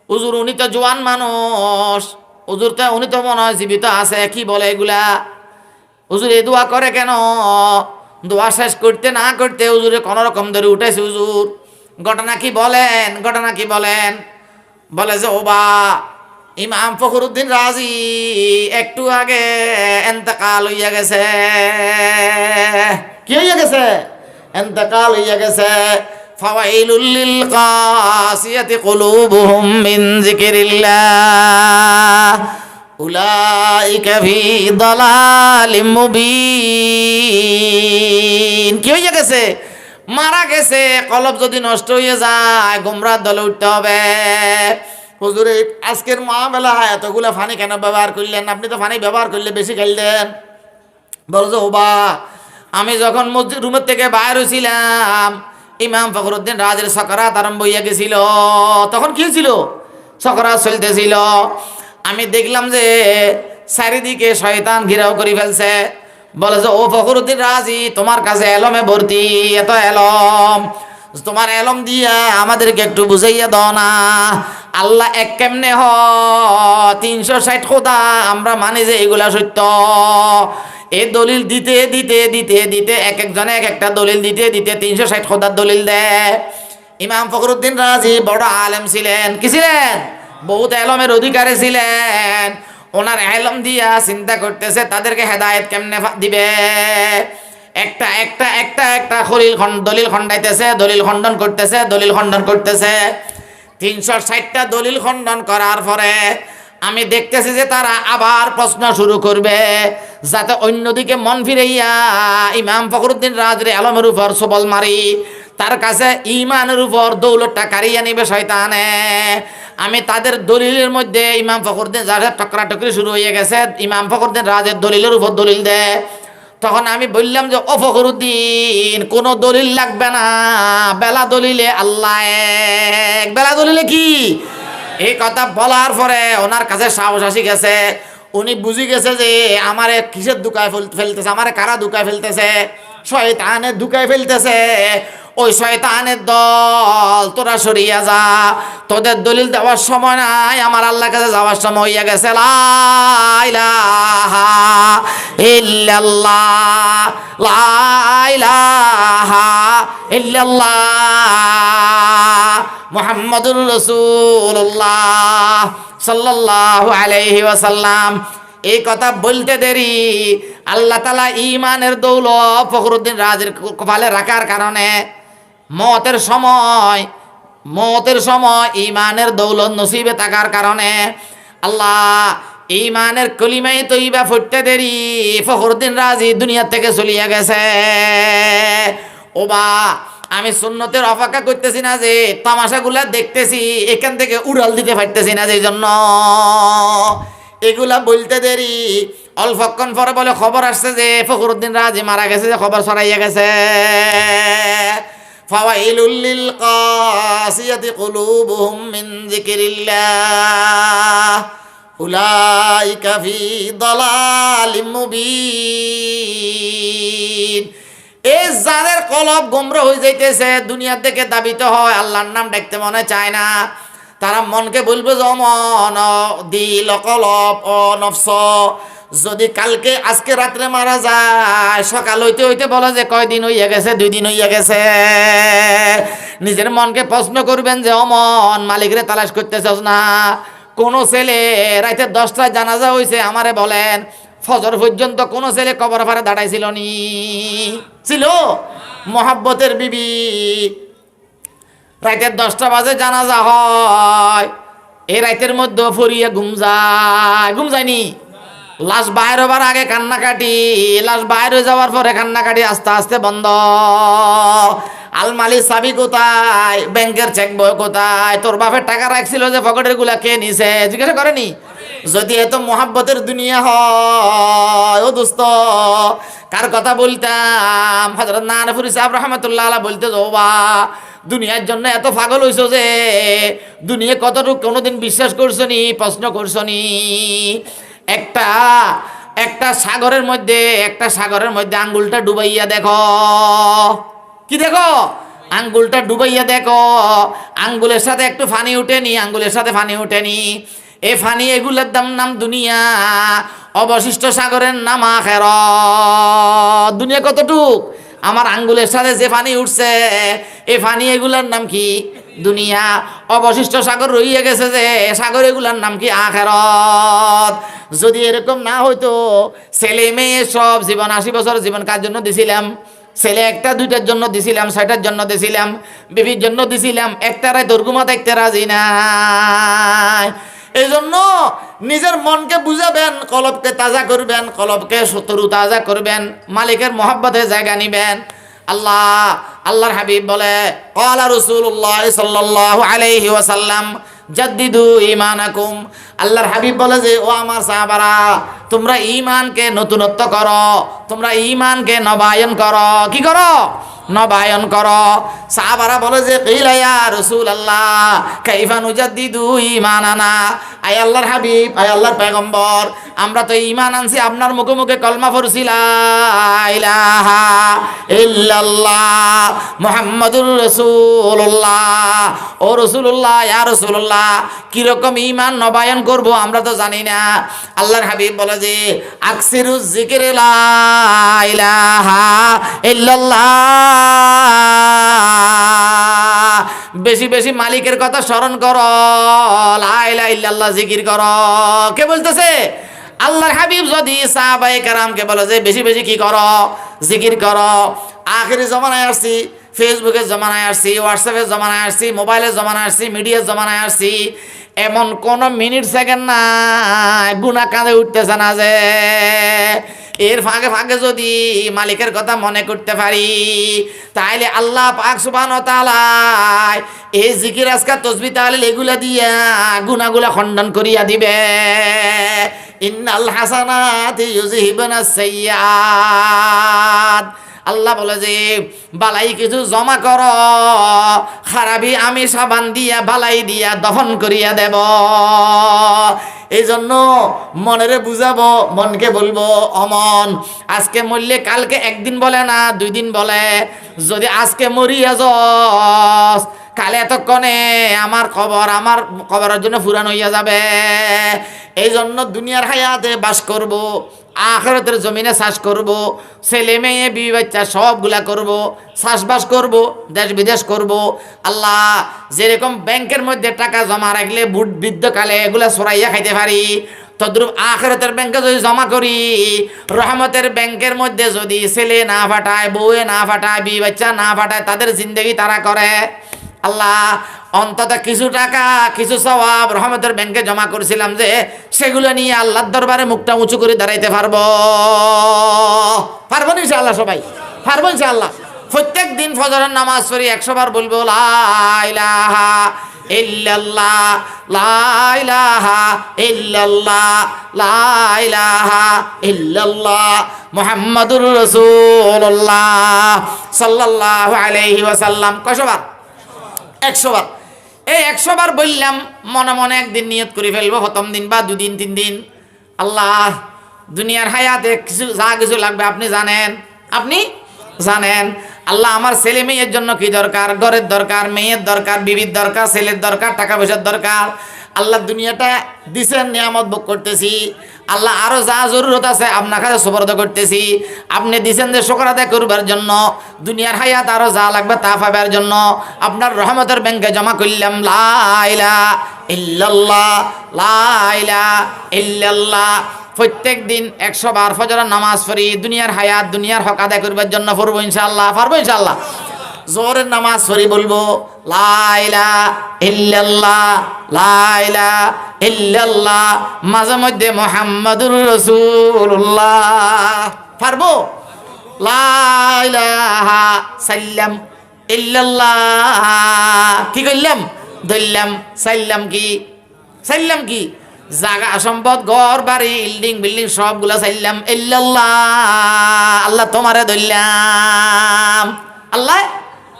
হুজুর উনি তো জোয়ান মানুষ, হুজুর তো উনি তো মনে হয় জীবিত আছে, কি বলে এগুলা? হুজুর এই দোয়া করে কেন? দোয়া শেষ করতে না করতে হুজুরে কোনো রকম ধরে উঠেছে। হুজুর ঘটনা কি বলেন, ঘটনা কি বলেন? বলে যে ওবা ইমাম ফখরুদ্দিন রাজি একটু আগে এন্তেকাল হইয়া গেছে। কি হইয়া গেছে? এন্তেকাল হইয়া গেছে। ফাওয়াইলুল লিল কাসিয়াতি কুলুবুহুম মিন যিকিরিল্লাহ উলাইকা ফি দালালিম মুবিন। কি হইয়া গেছে? মারা গেছে। কলব যদি নষ্ট হয়ে যায় গোমরাহ দলে উঠতে হবে। হুজুরে আজকের মহাবেলা এতগুলা ফানি কেন ব্যবহার করলেন? আপনি তো ফানি ব্যবহার করলে বেশি খাইলেন। বলছে ওবা আমি যখন মসজিদ রুমের থেকে বাইর হয়েছিলাম, ইমাম ফখরুদ্দিন রাজের সকরাত আরম্ভ হইয়া গেছিল। তখন কি হয়েছিল? সকরাত চলতেছিল। আমি দেখলাম যে চারিদিকে শয়তান ঘিরাও করে ফেলছে। বলে যে ও ফখরুদ্দিন রাজি, তোমার কাছে এলমে ভর্তি, এত এলম, তোমার এলম দিয়া আমাদেরকে একটু বুঝাইয়া দাও না। আল্লাহ এক কেমনে হ 360 খোদা, আমরা মানি যে এগুলা সত্য। এই দলিল দিতে দিতে দিতে দিতে এক একজনে এক একটা দলিল দিতে দিতে 360 খোদার দলিল দেয়। ইমাম ফখরুদ্দিন রাজি বড় আলেম ছিলেন। কি ছিলেন? বহুত এলমের অধিকারী ছিলেন। ওনার এলম দিয়া চিন্তা করতেছে তাদেরকে হেদায়েত কেমনে দিবে। একটা একটা একটা একটা দলিল খণ্ডাইতেছে, দলিল খণ্ডন করতেছে, দলিল খণ্ডন করতেছে। 360টা দলিল খণ্ডন করার পরে আমি দেখতেছি যে তারা আবার প্রশ্ন শুরু করবে, যাতে অন্যদিকে মন ফিরাইয়া ইমাম ফখরুদ্দিন রাজের আলমের উপর সবল মারি, তার কাছে ইমানের উপর দৌলতটা কারিয়ে নিবে শয়তানে। আমি তাদের দলিলের মধ্যে ইমাম ফখরুদ্দিন রাজের টকরাটকরি শুরু হয়ে গেছে। ইমাম ফখরুদ্দিন রাজের দলিলের উপর দলিল দেয়। তখন আমি বললাম যে ও ফখরুদ্দিন, কোনো দলিল লাগবে না, বেলা দলিলে আল্লাহ এক। বেলা দলিলে কি? এই কথা বলার পরে ওনার কাছে সাহস আসি গেছে। উনি বুঝি গেছে যে আমারে কিসের দুকায় ফেলতেছে, আমারে কারা দুকায় ফেলতেছে, শয়তানে দুকায় ফেলতেছে। ওই শয়তানের দল, তোরা সরিয়া যা, তোদের দলিল দেওয়ার সময় নাই, আমার আল্লাহর কাছে যাওয়ার সময় হইয়া গেছে। লা ইলাহা ইল্লাল্লাহ, লা ইলাহা ইল্লাল্লাহ। মুহাম্মাদুর রাসূলুল্লাহ সাল্লাল্লাহু আলাইহি ওয়াসাল্লাম। এই কথা বলতে দেরি আল্লাহ তাআলা ঈমানের দৌলত ফখরুদ্দিন রাজির কপালে রাখার কারণে মওতের সময় ঈমানের দৌলত নসিবে থাকার কারণে আল্লাহ ঈমানের কলিমায়ে তয়্যিবা পড়তে দেরি ফখরুদ্দিন রাজি দুনিয়া থেকে চলিয়া গেছে। ওবা আমি সুন্নতের অপেক্ষা করতেছি না, যে তামাশাগুলা দেখতেছি এখান থেকে উড়াল দিতে পারতেছি না, যে জন্য এগুলা বলতে দেরি অল্পক্ষণ পরে বলে খবর আসছে যে ফখরুদ্দিন রাজি মারা গেছে, যে খবর ছড়াইয়া গেছে। ফাওয়াইলুল লিল কাসিয়াতি কুলুবুহুম মিন যিকিরিল্লাহ উলাইকা ফি দালালিম মুবিন। এই যাদের কলব গোমরা হয়ে যাইতেছে, দুনিয়ার দিকে দাবিত হয়, আল্লাহর নাম ডাকতে মনে চায় না, তারা মনকে বলবে যে মন দিল কলব ও নফস, যদি কালকে আজকে রাত্রে মারা যায়, সকাল হইতে হইতে বলে যে কয়দিন হইয়া গেছে, 2 দিন হইয়া গেছে। নিজের মনকে প্রশ্ন করবেন যে অমন মালিকরে তালাশ করতেছস না? কোন ছেলে রাতে 10টায় জানাজা হইছে আমারে বলেন, ফজর পর্যন্ত কোন ছেলে কবর পারে দাঁড়াইছিল নি? ছিল? মোহাব্বতের বিবি রাতের 10টা বাজে জানাজা হয়, এই রাতের মধ্যে ফরিয়ে ঘুম যায়নি? লাশ বাইর হবার আগে কান্নাকাটি, লাশ বাইর হয়ে যাওয়ার পরে কান্নাকাটি আস্তে আস্তে বন্ধ। আলমালির চাবি কোথায়? ব্যাংকের চেক বই কোথায়? তোর বাপের টাকা রাখছিল যে পকেটের গুলা কে নিছে? জিজ্ঞাসা করেনি? যদি এত মোহাব্বতের দুনিয়া হয় ও দোস্ত, কার কথা বলতাম? হযরত নানপুরি সাহেব রাহমাতুল্লাহ আলাইহি বলতে যাওবা, দুনিয়ার জন্য এত পাগল হইছো যে দুনিয়া কতটুকু কোনোদিন বিশ্বাস করছো নি? প্রশ্ন করছো নি? একটা সাগরের মধ্যে আঙ্গুলটা ডুবাইয়া দেখো। কি দেখো? আঙ্গুলটা ডুবাইয়া দেখো, আঙ্গুলের সাথে একটু ফানি উঠেনি, আঙ্গুলের সাথে ফানি উঠেনি। এ ফানি এগুলোর নাম দুনিয়া, অবশিষ্ট সাগরের নাম আখিরাত। দুনিয়া কতটুক? আমার আঙ্গুলের সাথে যে পানি উঠছে, এই পানি এগুলার নাম কি? দুনিয়া। অবশিষ্ট সাগর রইয়া গেছে যে সাগর, এগুলার নাম কি? আখিরাত। যদি এরকম না হইতো, ছেলে মেয়ে সব জীবন 80 বছর জীবন কার জন্য দিছিলাম? ছেলে 1টা 2টার জন্য দিছিলাম, 6টার জন্য দিছিলাম, বিবির জন্য দিছিলাম, একটারাই দর্গুমা দেখতে রাজি নাই। এই জন্য নিজের মনকে বুঝাবেন, কলবকে তাজা করবেন, কলবকে তরু তাজা করবেন, মালিকের মহব্বতে জায়গা নিবেন। আল্লাহর হাবিব বলে, ক্বালা রাসূলুল্লাহ সাল্লাল্লাহু আলাইহি ওয়াসাল্লাম জাদ্দিদু ঈমানাকুম। আল্লাহর হাবিব বলে যে ও আমার সাহাবারা, তোমরা ঈমানকে নতুনত্ব করো, তোমরা ঈমানকে নবায়ন করো। কি করো? নবায়ন করো। সাহাবারা বলে যে কিলা ইয়া রাসূলুল্লাহ কাইফা নুজাদ্দিদু ঈমানানা। আয় আল্লাহর হাবিব, আয় আল্লাহর পয়গম্বর, আমরা তো ঈমান আনছি, আপনার মুখে মুখে কলমা পড়ছি লা ইলাহা ইল্লাল্লাহ মুহাম্মাদুর রাসূলুল্লাহ। ও রাসূলুল্লাহ, ইয়া রাসূলুল্লাহ, কি রকম ঈমান নবায়ন করব আমরা তো জানি না। আল্লাহর হাবিব বলে যে আকসিরুজ যিকরি লা ইলাহা ইল্লাল্লাহ, বেশি বেশি মালিকের কথা স্মরণ করো, লা ইলাহা ইল্লাল্লাহ জিকির করো। কে বলতেছে? আল্লাহর হাবিব যদি সাহাবায়ে কেরামকে বলে যে বেশি বেশি কি করো? জিকির করো। আখিরি জমানায় আসছি, ফেসবুকের জমানায় আসছি, হোয়াটসঅ্যাপের জমানায় আসছি, মোবাইলের জমানায় আসছি, মিডিয়ার জমানায় আসছি, এমন কোন মিনিট সেকেন্ড নাই গুনাহ কাঁধে উঠতেছে না যে এর ফাঁকে ফাঁকে যদি মালিকের কথা মনে করতে পারি, তাইলে আল্লাহ পাক সুবহানাহু ওয়া তাআলা এই জিকির আজকার তাসবিহ তাহলিল এগুলা দিয়া গুনাহগুলা খণ্ডন করিয়া দিবে। ইন্নাল হাসানাতি ইউযহিবুনাস সাইয়্যাত। আল্লাহ বলে যে বালাই কিছু জমা করো, খারাপি আমি সাবান দিয়া বালাই দিয়া দফন করিয়া দেব। এই জন্য মনেরে বুঝাবো, মনকে বলবো অমন আজকে মরলে কালকে একদিন বলে না, 2 দিন বলে। যদি আজকে মরিয়া যাস, কালে এতক্ষণে আমার কবরের জন্য ফুরান হইয়া যাবে। এই জন্য দুনিয়ার হায়াতে বাস করব, আখিরাতের জমিনে চাষ করব, ছেলে মেয়ে বিবি বাচ্চা সবগুলা করব, চাষবাস করব, দেশ বিদেশ করব। আল্লাহ যেরকম ব্যাংকের মধ্যে টাকা জমা রাখলে বুট বৃদ্ধকালে এগুলা সরাইয়া খাইতে পারি, তদ্রুপ আখিরাতের ব্যাংকে যদি জমা করি, রহমতের ব্যাংকের মধ্যে যদি ছেলে না ফাটায়, বউয়ে না ফাটায়, বিবি বাচ্চা না ফাটায়, তাদের জিন্দেগি তারা করে। আল্লাহ অন্তত কিছু টাকা কিছু সওয়াব রহমতের ব্যাংকে জমা করেছিলাম যে সেগুলো নিয়ে আল্লাহর দরবারে মুখটা উঁচু করে দাঁড়াইতে পারবো না ইনশাআল্লাহ? সবাই পারবো ইনশাআল্লাহ? প্রত্যেক দিন ফজরের নামাজ পড়ি 100 বার বলবো লা ইলাহা ইল্লাল্লাহ, লা ইলাহা ইল্লাল্লাহ, লা ইলাহা ইল্লাল্লাহ, মুহাম্মাদুর রাসূলুল্লাহ সাল্লাল্লাহু আলাইহি ওয়াসাল্লাম। কয়শবার? 100 বার। এই 100 বার বললাম, মনে মনে একদিন নিয়ত করে ফেলবো, প্রথম দিন বা 2 দিন 3 দিন। আল্লাহ দুনিয়ার হায়াতে কিছু লাগবে আপনি জানেন। আল্লাহ আমার ছেলে মেয়ের জন্য কি দরকার, ঘরের দরকার, মেয়ের দরকার, বিবির দরকার, ছেলের দরকার, টাকা পয়সার দরকার। আল্লাহ দুনিয়াটা দিছেন, নিয়ামত ভোগ করতেছি। আল্লাহ আরো যা জরুরত আছে আপনার কাছে সুপর্দ করতেছি। আপনি দিছেন যে শুকর আদায় করবার জন্য, দুনিয়ার হায়াত আরো যা লাগবে তা পাবার জন্য আপনার রহমতের ব্যাংকে জমা করলাম। লা ইলাহা ইল্লাল্লাহ, লা ইলাহা ইল্লাল্লাহ। প্রত্যেক দিন 100 বার ফজরের নামাজ পড়ি, দুনিয়ার হায়াত দুনিয়ার হক আদায় করবার জন্য পড়বো ইনশাআল্লাহ। পারবো ইনশাআল্লাহ? জোহরের নামাজ পড়ি বলবো লা ইলাহা ইল্লাল্লাহ, লা ইলাহা ইল্লাল্লাহ, মাঝে মধ্যে মুহাম্মাদুর রাসূলুল্লাহ। পারবো? লা ইলাহা সাল্লাম ইল্লাল্লাহ। কি করলাম? ধরলাম। সাল্লাম কি জাগা সম্পদ, ঘর বাড়ি, বিল্ডিং সবগুলা চাইলাম ইল্লাল্লাহ। আল্লাহ তোমারে ধরলাম, আল্লাহ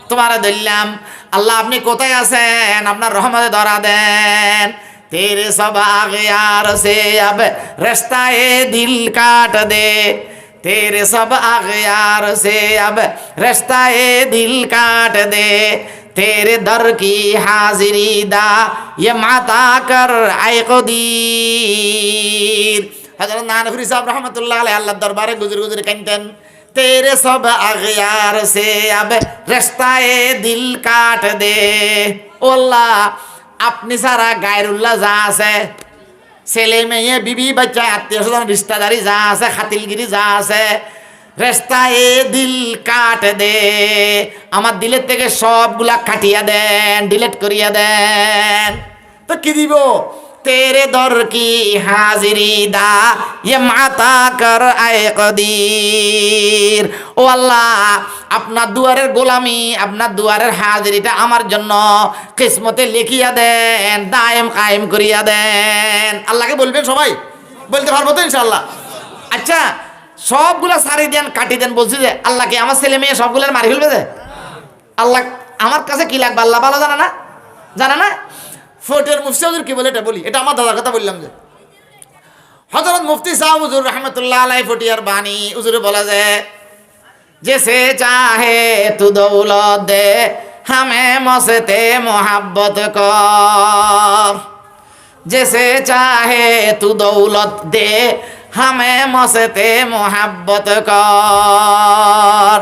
তোমারে ধরলাম। আল্লাহ আপনি কোথায় আছেন? আপনার রহমতে ধরা দেন। তেরে সব আগয়ার সে আব রাস্তা এ দিল কাট দে, तेरे सब अगयार से अब रास्ता ए दिल काट दे, तेरे दर की हाजिरी दा ये माता कर आए कदीर। हजरत नानफरी साहब रहमतुल्लाह अलैह अल्लाह दरबारे गुजर गुजर कहते तेरे सब अगयार से अब रास्ता ए दिल काट दे। ओ अल्लाह अपनी सारा गायरुल्लाह जा से ছেলে মেয়ে বিবি বাচ্চা আত্মীয় স্বজন রিশতাদারি যা আছে, খাতিলগিরি যা আছে, রাস্তায় দিল কাট দে, আমার দিলের থেকে সবগুলা কাটিয়া দেন, ডিলিট করিয়া দেন। তো কি দিব? তেরে দর কি হাজিরি দা ये মাতা কর আয়ে কদির। ও আল্লাহ আপনার দুয়ারের গোলামি, আপনার দুয়ারের হাজিরিটা আমার জন্য কিসমতে লিখিয়া দেন, দায়েম কায়েম করিয়া দেন। আল্লাহকে বলবেন সবাই? বলতে পারবো তো ইনশাআল্লাহ? আচ্ছা সবগুলা সারি দেন, কাটি দেন, বলছি যে আল্লাহকে আমার ছেলে মেয়ে সবগুলার মারি ফেলবে যে? আল্লাহ আমার কাছে কি লাগবে আল্লাহ ভালো জানে না? ফোটের মুফতি হুজুর কি বলে এটা বলি, এটা আমার দাদার কথা বললাম যে হযরত মুফতি সাহেব হুজুর রাহমাতুল্লাহ আলাইহি ফটিয়ার বাণী হুজুরে বলা যায় जैसे चाहे तू दौलत दे हमें मस्ते मोहब्बत कर, जैसे चाहे तू दौलत दे हमें मस्ते मोहब्बत कर,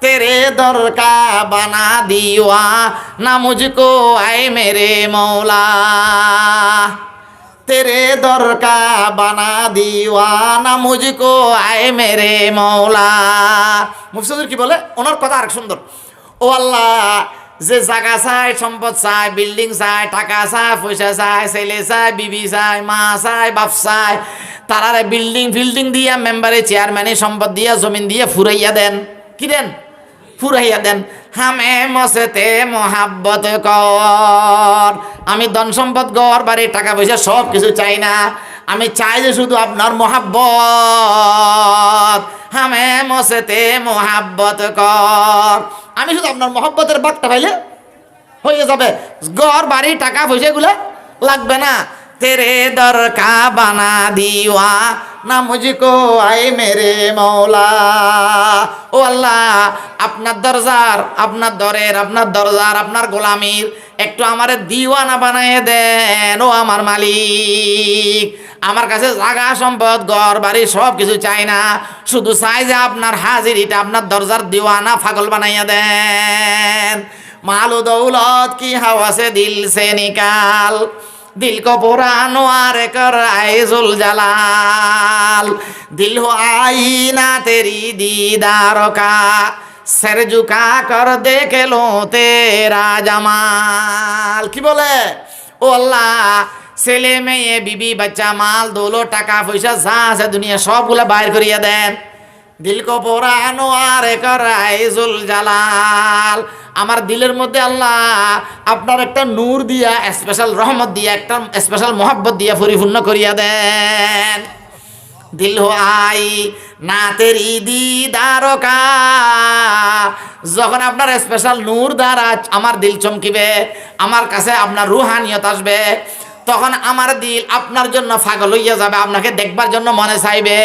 तेरे दर का बना दीवाना मुझको आए मेरे मौला, तेरे दर का बना दीवाना मुझको आए मेरे मौला। মুফতি কি বলে? ওনার কথা আরেক সুন্দর। ও আল্লাহ যে জায়গা চাই, সম্পদ চাই, বিল্ডিং চাই, টাকা চাই, পয়সা চাই, ছেলে চাই, বিবি চাই, মা চাই, বাপ চাই, তারারে বিল্ডিং দিয়া, মেম্বারে চেয়ারম্যানে সম্পদ দিয়া, জমিন দিয়ে ফুরাইয়া দেন। কি দেন? ফুরাইয়া দেন। হামে মসেতে মোহাব্বত কর, আমি ধন সম্পদ, ঘর বাড়ি, টাকা পয়সা সব কিছু চাই না, আমি চাই যে শুধু আপনার মোহাব্বত। হামে মসেতে মোহাব্বত কর, আমি শুধু আপনার মোহাব্বতের বার্তা পাইলে হয়ে যাবে, ঘর বাড়ি টাকা পয়সা গুলো লাগবে না। तेरे दर का बना दीवा ना मुझको आए मेरे मौला। ও আল্লাহ, আপনার দরজার, আপনার দরের, আপনার দরজার, আপনার গোলামির একটু আমারে দিওয়ানা বানায় দেন ও আমার মালিক। আমার কাছে জাগা সম্পদ ঘর বাড়ি সব কিছু চাই না, শুধু চাই যে আপনার হাজিরিটা, আপনার দরজার দিওয়ানা পাগল বানাইয়া দেন। मालो दौलत की हवा से दिल से निकाल, दिल को पुरानो आर कर आए जुल जलाल। दिल हो आईना तेरी दीदार का, सर झुका कर देख लो तेरा जमाल। কি বলে? ও আল্লাহ, ছেলে মেয়ে বিবি বাচ্চা মাল দৌলো টাকা পয়সা যা আছে দুনিয়া সবগুলা বাইর করিয়া দেন। দিল কো পুরানো আর কর আইজুল জালাল। আমার দিলের মধ্যে আল্লাহ আপনার একটা নূর দিয়া, স্পেশাল রহমত দিয়া, একটা স্পেশাল মোহাব্বত দিয়া পরিপূর্ণ করিয়া দেন। দিল হো আই না তেরি দিদার কা, যখন আপনার স্পেশাল নূর দ্বারা আমার দিল চমকিবে, আমার কাছে আপনার রুহানিয়ত আসবে, তখন আমার দিল আপনার জন্য পাগল হইয়া যাবে, আপনাকে দেখবার জন্য মনে চাইবে।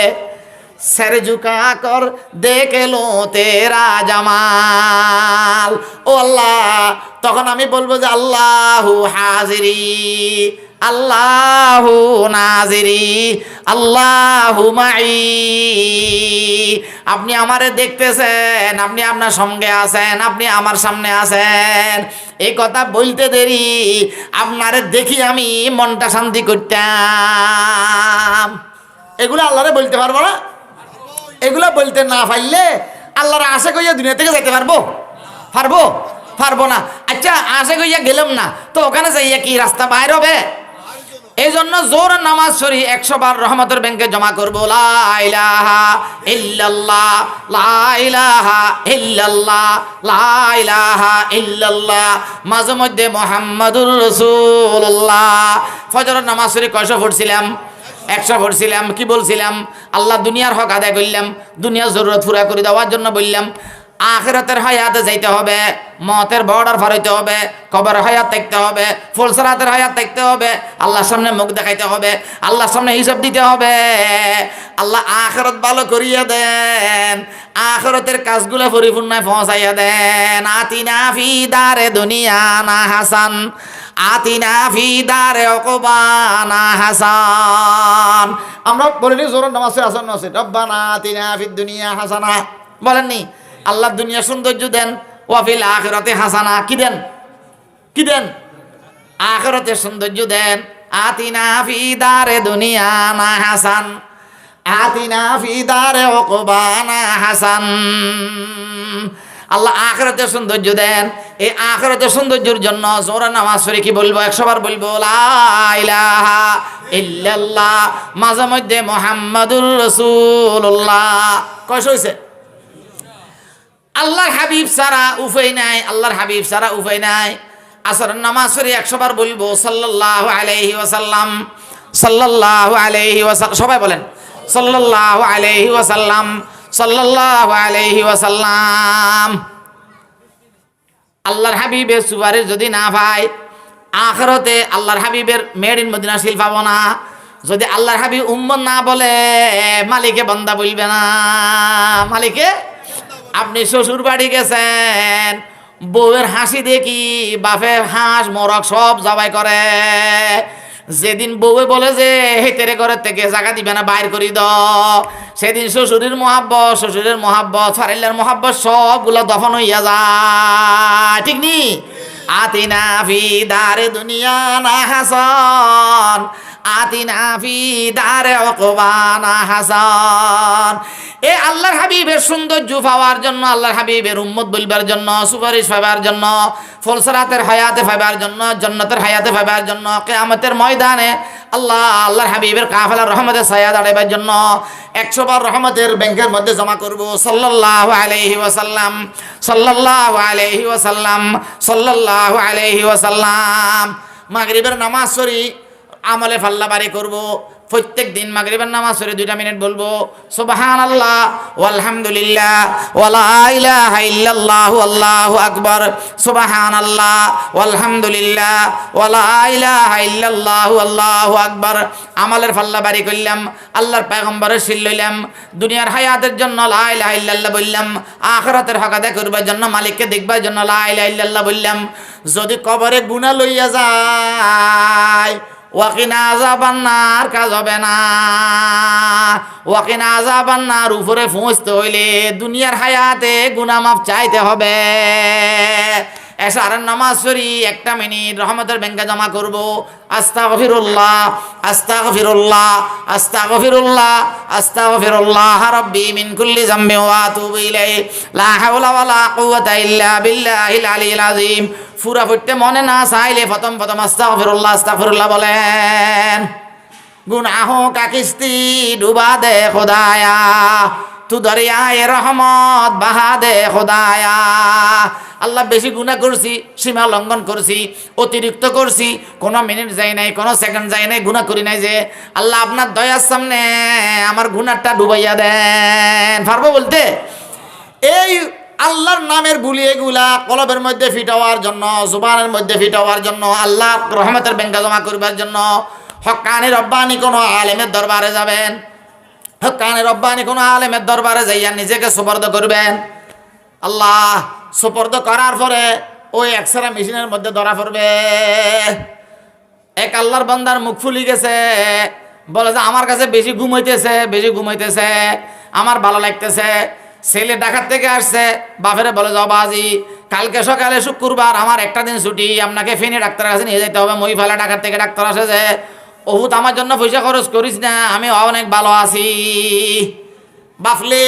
सर झुका कर देख लो तेरा जमाल। ও আল্লাহ, তখন আমি বলবো যে আল্লাহু হাজিরি, আল্লাহু নাজিরি, আল্লাহু মাই। আপনি আমারে দেখতেছেন, আপনি আপনার সঙ্গে আছেন, আপনি আমার সামনে আছেন। এই কথা বলতে দেরি আপনারে দেখি আমি মনটা শান্তি করতাম। এগুলো আল্লাহরে বলতে পারবো না? এগুলা বলতে না পারলে আল্লাহর আশা কইয়া দুনিয়া থেকে যাইতে পারবো? পারবো? পারবো না। আচ্ছা, আশা কইয়া গেলাম না তো ওখানে যাইয়া কি রাস্তা বাইর হবে? এই জন্য জোর নামাজ পড়ি 100 বার রহমতের ব্যাংকে জমা করবো। লা ইলাহা ইল্লাল্লাহ, লা ইলাহা ইল্লাল্লাহ, লা ইলাহা ইল্লাল্লাহ, মাঝে মধ্যে মুহাম্মাদুর রাসূলুল্লাহ। ফজরের নামাজ পড়ি কয়শো পড়ছিলাম? 100 পড়ছিলাম। কি বলছিলাম? আল্লাহ দুনিয়ার হক আদায় করলাম, দুনিয়ার জরুরত পুরা করে দেওয়ার জন্য বললাম। আখিরাতের হায়াতে যাইতে হবে, মতের বর্ডার পার হইতে হবে, কবরের হায়াত দেখতে হবে, ফুলসরাতের হায়াত দেখতে হবে, আল্লাহর সামনে মুখ দেখাইতে হবে, আল্লাহর সামনে হিসাব দিতে হবে। আল্লাহ আখিরাত ভালো করিয়া দেন, আখিরাতের কাজগুলো পরিপূর্ণায় পৌঁছাইয়া দেন। আতিনা ফি দারে দুনিয়া না হাসান, আতিনা ফি দারে উকবানা হাসান। আমরা বলিনি জোরের নামাজে হাসান আছে, রব্বানা আতিনা ফিদ দুনিয়া হাসানা। বলেননি? আল্লাহ দুনিয়া সৌন্দর্য দেন, ওয়াফিল আখিরাতে হাসানা। কি দেন? কি দেন? আখিরাতে সৌন্দর্য দেন। আতিনা ফি দারে দুনিয়া না হাসান, আতিনা ফি দারে উকবানা হাসান। আল্লাহ আখিরাতে সৌন্দর্য দেন। এই আখিরাতে সৌন্দর্যের জন্য জোরে নামাজ পড়ে কি বলবো? 100 বার বলবো লা ইলাহা ইল্লাল্লাহ, মাঝে মধ্যে মুহাম্মাদুর রাসূলুল্লাহ। কয়শো হইছে? আল্লাহর হাবিব ছাড়া উপায় নাই, আল্লাহর হাবিব ছাড়া উপায় নাই। আসরের নামাজ পড়ে 100 বার বলবো সাল্লাল্লাহু আলাইহি ওয়াসাল্লাম, সাল্লাল্লাহু আলাইহি ওয়াসাল্লাম। সবাই বলেন সাল্লাল্লাহু আলাইহি ওয়াসাল্লাম, সাল্লাল্লাহু আলাইহি ওয়াসাল্লাম। আল্লাহর হাবিবের সুপারিশ যদি না পাই, আখিরাতে আল্লাহর হাবিবের মেড ইন মদিনা শিল পাবো না। যদি আল্লাহর হাবিব উম্মত না বলে, মালিকে বান্দা বলবে না। মালিকে, আপনি শ্বশুর বাড়ি গেছেন, বউয়ের হাসি দেখি বাপের হাঁস মোরগ সব জবাই করে। যেদিন বউয়ে বলে যে হেতেরে ঘরের থেকে জায়গা দিবে না, বাইর করি দাও, সেদিন শ্বশুরের মহাব্বত, শ্বশুরের মহাব্বত, ফারিল্লার মহাব্বত সবগুলো দফন হইয়া যায়। ঠিক নি? আতিনা ফি দারে দুনিয়া না হাসান, আতিনা ফি দারে উকবানা হাসান। এ আল্লাহর হাবিবের সৌন্দর্য পাওয়ার জন্য, আল্লাহর হাবিবের উম্মত বলবার জন্য, সুপারিশ পাবার জন্য, ফুলসরাতের হায়াতে পাবার জন্য, জান্নাতের হায়াতে পাবার জন্য, কিয়ামতের ময়দানে আল্লাহর হাবিবের কাফেলার রহমতের ছায়া দাঁড়াবার জন্য 100 বার রহমতের ব্যাংকের মধ্যে জমা করব। সাল্লাল্লাহু আলাইহি ওয়াসাল্লাম, সাল্লাল্লাহু আলাইহি ওয়াসাল্লাম, সাল্লাল্লাহু আলাইহি ওয়াসাল্লাম। মাগরিবের নামাজ পড়ি, আমলে ফাল্লা বাড়ি করব, প্রত্যেক দিন মাগরিবের নামাজ পড়ে 2টা মিনিট বলবো সুবহানাল্লাহ ওয়ালহামদুলিল্লাহ ওয়ালা ইলাহা ইল্লাল্লাহু আল্লাহু আকবার, সুবহানাল্লাহ ওয়ালহামদুলিল্লাহ ওয়ালা ইলাহা ইল্লাল্লাহু আল্লাহু আকবার। আমলের পাল্লা বাড়ি করলাম, আল্লাহর পয়গম্বরের শিল লইলাম, দুনিয়ার হায়াতের জন্য লা ইলাহা ইল্লাল্লাহ বললাম, আখিরাতের হক আদায় করবার জন্য, মালিককে দেখবার জন্য লা ইলাহা ইল্লাল্লাহ বললাম। যদি কবরে গুনাহ লইয়া যায়, ওয়াকিনা আযাবান্নার কাজ হবে না। ওয়াকিনা আযাবান্নার উপরে পৌঁছতে হইলে দুনিয়ার হায়াতে গুনাহ মাফ চাইতে হবে। এশারের নামাজ পড়ি 1টা মিনিট রহমতের ব্যাংকে জমা করব। আস্তাগফিরুল্লাহ আস্তাগফিরুল্লাহ আস্তাগফিরুল্লাহ আস্তাগফিরুল্লাহ রাব্বি মিন কুল্লি যামবিন ওয়া আতুবু ইলাইহি লা হাওলা ওয়ালা কুওয়াতা ইল্লা বিল্লাহিল আলিয়্যিল আযীম। ফুরা ফুটতে মনে না চাইলে প্রথম আস্তাগফিরুল্লাহ আস্তাগফিরুল্লাহ বলেন। গুনাহোं का किश्ती डुबा दे खुदाया, तू दरियाए रहमत बहा दे खुदाया। আল্লাহ বেশি গুনাহ করছি, সীমা লঙ্ঘন করছি, অতিরিক্ত করছি, কোনো মিনিট যায় নাই, কোনো সেকেন্ড যায় নাই, গুনাহ করি নাই যে আল্লাহ আপনার দয়ার সামনে আমার গুনাহটা ডুবাইয়া দেন। পারবো বলতে? এই আল্লাহর নামের বুলি এগুলা কলবের মধ্যে ফিট হওয়ার জন্য, জুবানের মধ্যে ফিট হওয়ার জন্য, আল্লাহ রহমতের ব্যাংকে জমা করবার জন্য হক্কানি রব্বানি কোনো আলেমের দরবারে যাবেন। হক্কানি রব্বানি কোনো আলেমের দরবারে যাইয়া নিজেকে সুপর্দ করবেন। আল্লাহ সুপর্দ করার পরে ওই এক্সরে মেশিনের মধ্যে ধরা পড়বে। এক আল্লাহর বান্দার মুখ ফুলি গেছে, বলে যে আমার কাছে বেশি ঘুমাইতেছে, আমার ভালো লাগতেছে। ছেলে ঢাকার থেকে আসছে, বাপেরে বলে যাও বাজি কালকে সকালে শুক্রবার, আমার একটা দিন ছুটি, আপনাকে ফেনী ডাক্তারের কাছে নিয়ে যেতে হবে। মহিফালা ঢাকার থেকে ডাক্তার আসে যে বহুত আমার জন্য পয়সা খরচ করিস না, আমি অনেক ভালো আছি। বাফলে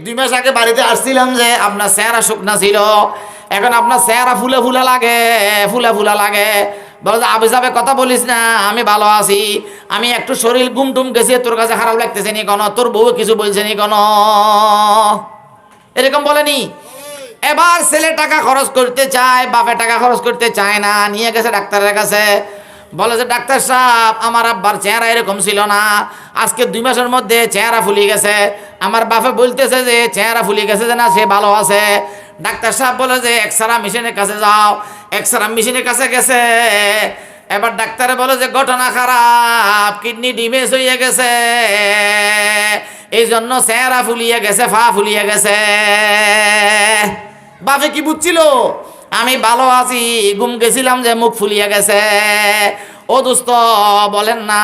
2 মাস আগে বাড়িতে আসছিলাম যে আপনার চেহারা শুকনা ছিল, এখন আপনার চেহারা ফুলে ফুলা লাগে। বলে যে আবে যাবে কথা বলিস না, আমি ভালো আছি, আমি একটু শরীর গুমটুম গেছি, তোর কাছে খারাপ লাগতেছে নি কোনো, তোর বউ কিছু বলছে নি কোনো, এরকম বলেনি। এবার ছেলে টাকা খরচ করতে চায়, বাপে টাকা খরচ করতে চায় না, নিয়ে গেছে ডাক্তারের কাছে। বলে যে ডাক্তার সাহেব আমার আব্বার চেহারা এরকম ছিল না, আজকে 2 মাসের মধ্যে চেহারা ফুলি গেছে। আমার বাপে বলতেছে যে চেহারা ফুলি গেছে যে না, সে ভালো আছে। ডাক্তার সাহেব বলে যে এক্সরা মেশিনের কাছে যাও। এক্সরা মেশিনের কাছে গেছে। এবার ডাক্তারে বলে যে ঘটনা খারাপ, কিডনি ডিমেজ হয়ে গেছে, এই জন্য চেহারা ফুলিয়ে গেছে, ফা ফুলিয়ে গেছে। বাপে কি বুঝছিল? আমি ভালো আছি, ঘুম গেছিলাম যে মুখ ফুলিয়ে গেছে। ও দোস্ত বলেন না,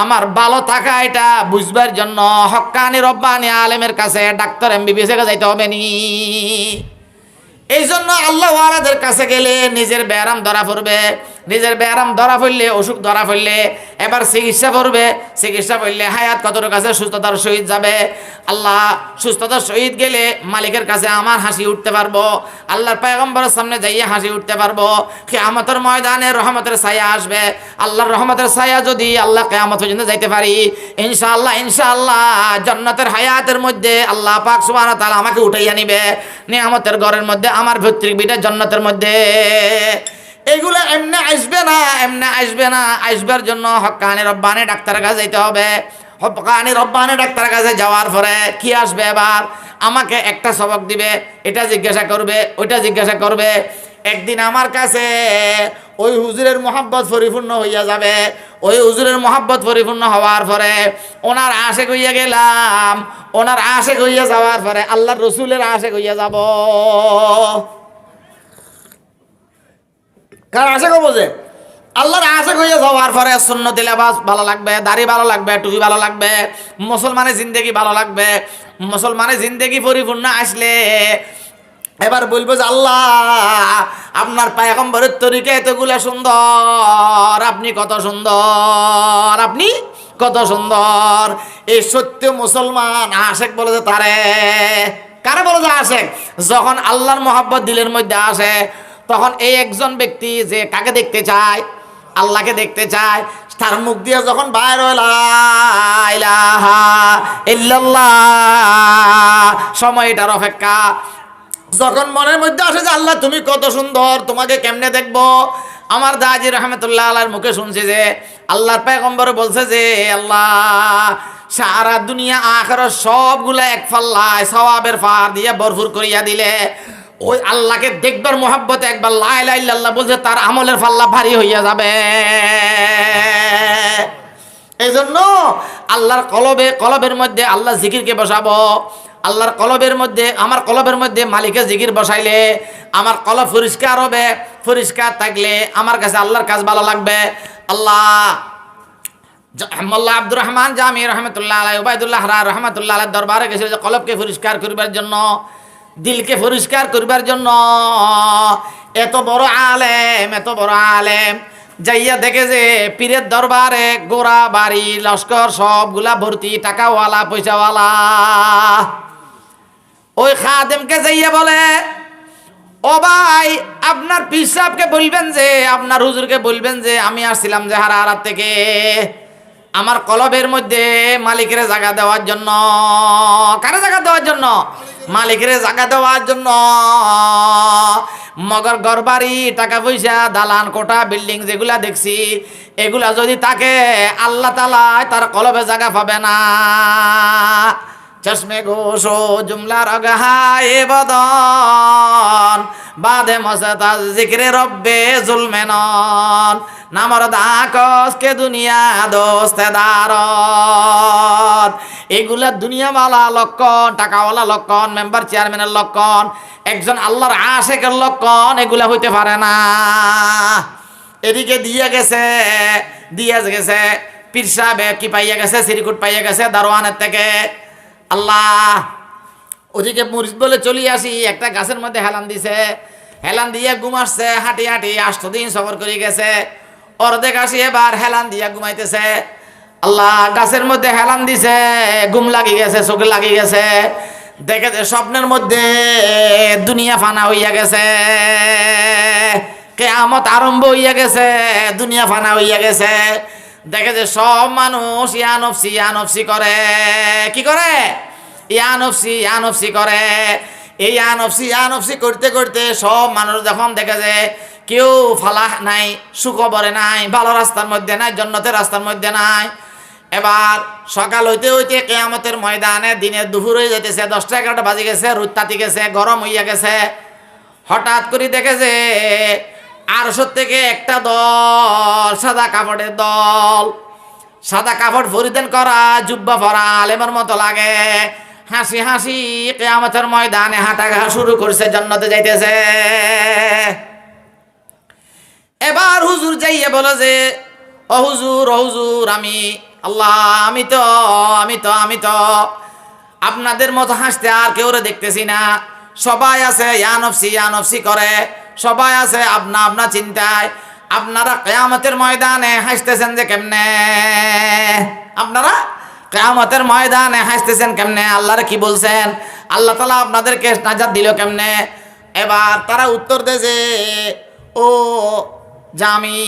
আমার ভালো থাকা এটা বুঝবার জন্য হক্কানি রব্বানি আলেমের কাছে, ডাক্তার এমবিবিএস এর যাইতে হবে নি? এই জন্য আল্লাহ ওয়ালাদের কাছে গেলে নিজের ব্যায়াম ধরা পড়বে। নিজের ব্যায়াম ধরা পড়লে, অসুখ ধরা পড়লে এবার চিকিৎসা করবে। চিকিৎসা করলে হায়াত কতটুকু কাছে সুস্থতার সহিত যাবে। আল্লাহ সুস্থতার সহিত গেলে মালিকের কাছে আমার হাসি উঠতে পারবো, আল্লাহর পয়গম্বরের সামনে যাইয়ে হাসি উঠতে পারবো। কিয়ামতের ময়দানে রহমতের ছায়া আসবে। আল্লাহর রহমতের ছায়া যদি আল্লাহ কিয়ামত পর্যন্ত যাইতে পারি, ইনশাআল্লাহ জান্নাতের হায়াতের মধ্যে আল্লাহ পাক সুবহানাহু ওয়া তাআলা আমাকে উঠাইয়া নিবে নিয়ামতের ঘরের মধ্যে, আমার ভৌতিক বিটা জান্নাতের মধ্যে। এগুলো এমনি আসবে না, আসবার জন্য হক্কানি রব্বানি ডাক্তারের কাছে যাইতে হবে। হক্কানি রব্বানি ডাক্তারের কাছে যাওয়ার পরে কি আসবে? এবার আমাকে একটা সবক দিবে, এটা জিজ্ঞাসা করবে, ওইটা জিজ্ঞাসা করবে। একদিন আমার কাছে ওই হুজুরের মহব্বত পরিপূর্ণ হইয়া যাবে। ওই হুজুরের মহব্বত পরিপূর্ণ হওয়ার পরে ওনার আশেক হইয়া গেলাম। ওনার আশেক হইয়া যাওয়ার পরে আল্লাহর রসুলের আশেক হইয়া যাব। কার আশেক হবো? যে আল্লাহর আশেক হইয়া যাওয়ার পরে সুন্নতি লেবাস ভালো লাগবে, দাড়ি ভালো লাগবে, টুপি ভালো লাগবে, মুসলমানের জিন্দেগি ভালো লাগবে। মুসলমানের জিন্দেগি পরিপূর্ণ আসলে এবার বলবো যে আল্লাহ আপনার পয়গম্বরের তরিকা এতগুলা সুন্দর, আপনি কত সুন্দর, আপনি কত সুন্দর। এই সত্য মুসলমান আশেক বলে যে তারে, কারে বলে যে আশেক? যখন আল্লাহর মহব্বত দিলের মধ্যে আসে, তখন এই একজন ব্যক্তি যে কাকে দেখতে চায়? আল্লাহকে দেখতে চায়। তার মুখ দিয়ে যখন বাইর হয় লা ইলাহা ইল্লাল্লাহ, সময়টার অপেক্ষা। যখন মনের মধ্যে আসে যে আল্লাহ তুমি কত সুন্দর, তোমাকে কেমনে দেখবো? আমার দাজি রহমতুল্লাহ আলাইহির মুখে শুনছি যে আল্লাহর পয়গম্বর বলছে যে আল্লাহ সারা দুনিয়া আখিরাত সবগুলা এক পাল্লায় সওয়াবের পাহাড় দিয়ে ভরপুর করিয়া দিলে ওই আল্লাহকে দেখবার মোহাব্বতে একবার লা ইলাহা ইল্লাল্লাহ বলছে তার আমলের পাল্লা ভারী হইয়া যাবে। এই জন্য আল্লাহর কলবের মধ্যে আল্লাহ জিকিরকে বসাবো। আল্লাহর কলবের মধ্যে, আমার কলবের মধ্যে মালিকের জিকির বসাইলে আমার কলব পরিষ্কার হবে। পরিষ্কার থাকলে আমার কাছে আল্লাহর কাজ ভালো লাগবে। আল্লাহ মোল্লা আব্দুর রহমান জামি রহমতুল্লাহ আলাই, উবাইদুল্লাহ রহমতুল্লাহ আলাই দরবারে গেছিল যে কলবকে পরিষ্কার করবার জন্য, দিলকে পরিষ্কার করবার জন্য। এত বড় আলেম যাইয়া দেখে যে পীরের দরবারে গোড়া বাড়ি লস্কর সবগুলা ভর্তি, টাকাওয়ালা পয়সাওয়ালা। ওই খাদেমকে যাইয়া বলে, ও ভাই আপনার পীর সাহেবকে বলবেন যে, আপনার হুজুরকে বলবেন যে আমি আসছিলাম যে হারাহারাত থেকে, আমার কলবের মধ্যে মালিকের জায়গা দেওয়ার জন্য। কারে জায়গা দেওয়ার জন্য? মালিকের জায়গা দেওয়ার জন্য। মগর ঘরবাড়ি, টাকা পয়সা, দালান কোঠা, বিল্ডিং যেগুলা দেখছি, এগুলা যদি তাকে আল্লাহ তাআলা তার কলবে জায়গা পাবে না। চশমে গোশো জুমলা রগাহায়ে বদন বাদে মসতা জিক্রে রব্বে জুলমেনন নামর দাকস কে দুনিয়া দোস্তেদারত। এগুলা দুনিয়াওয়ালা লক্ষণ, টাকাওয়ালা লক্ষণ, মেম্বার চেয়ারম্যানের লক্ষণ, একজন আল্লাহর আশেকের লক্ষণ এগুলা হইতে পারে না। এদিকে দিয়ে গেছে পীর সাহেব কি পাইয়া গেছে, সিরিকুট পাইয়া গেছে দারোয়ানের থেকে। আল্লাহ ওদিকে মুরিদ বলে চলি আসি, একটা গাছের মধ্যে হেলান দিছে, হেলান দিয়ে ঘুমাচ্ছে, হাঁটি 8 দিন সফর করে গেছে। অর্ধেক আসি এবার হেলান দিয়া ঘুমাইতেছে। আল্লাহ গাছের মধ্যে হেলান দিছে, ঘুম লাগি গেছে, চোখে লাগি গেছে। দেখেছে স্বপ্নের মধ্যে দুনিয়া ফানা হইয়া গেছে, কিয়ামত আরম্ভ হইয়া গেছে, দুনিয়া ফানা হইয়া গেছে। দেখে যে সব মানুষ ইয়া নফসি করে। কি করে? ইয়া নফসি করে। এই ইয়া নফসি করতে করতে সব মানুষ যখন দেখে যে কেউ ফালাহ নাই, সুখবরে নাই, ভালো রাস্তার মধ্যে নাই, জান্নাতের রাস্তার মধ্যে নাই। এবার সকাল হইতে হইতে কিয়ামতের ময়দানে দিনের দুপুর হয়ে যাইতেছে, 10টা-11টা বাজে গেছে, রোদ তাতি গেছে, গরম হইয়া গেছে। হঠাৎ করে দেখে যে আরশ থেকে একটা দল, সাদা কাপড়ের দল, সাদা কাপড় পরিধান করা, জুব্বা পরা আলেমের মতো লাগে, হাসি হাসি কিয়ামতের ময়দানে হাঁটা শুরু করছে, জান্নাতে যাইতেছে। এবার হুজুর যাইয়ে বলে যে ও হুজুর আমি আল্লাহ আমি তো আপনাদের মতো হাসতে আর কেউ দেখতেছি না। সবাই আছে ইয়া নফসি করে, সবাই আছে আপনা চিন্তায়। আপনারা কিয়ামতের ময়দানে হাসতেছেন যে কেমনে? আপনারা কিয়ামতের ময়দানে হাসতেছেন কেমনে? আল্লাহর কি বলছেন? আল্লাহ তাআলা আপনাদেরকে নাজাত দিল কেমনে? এবার তারা উত্তর দেয় যে ও জামি,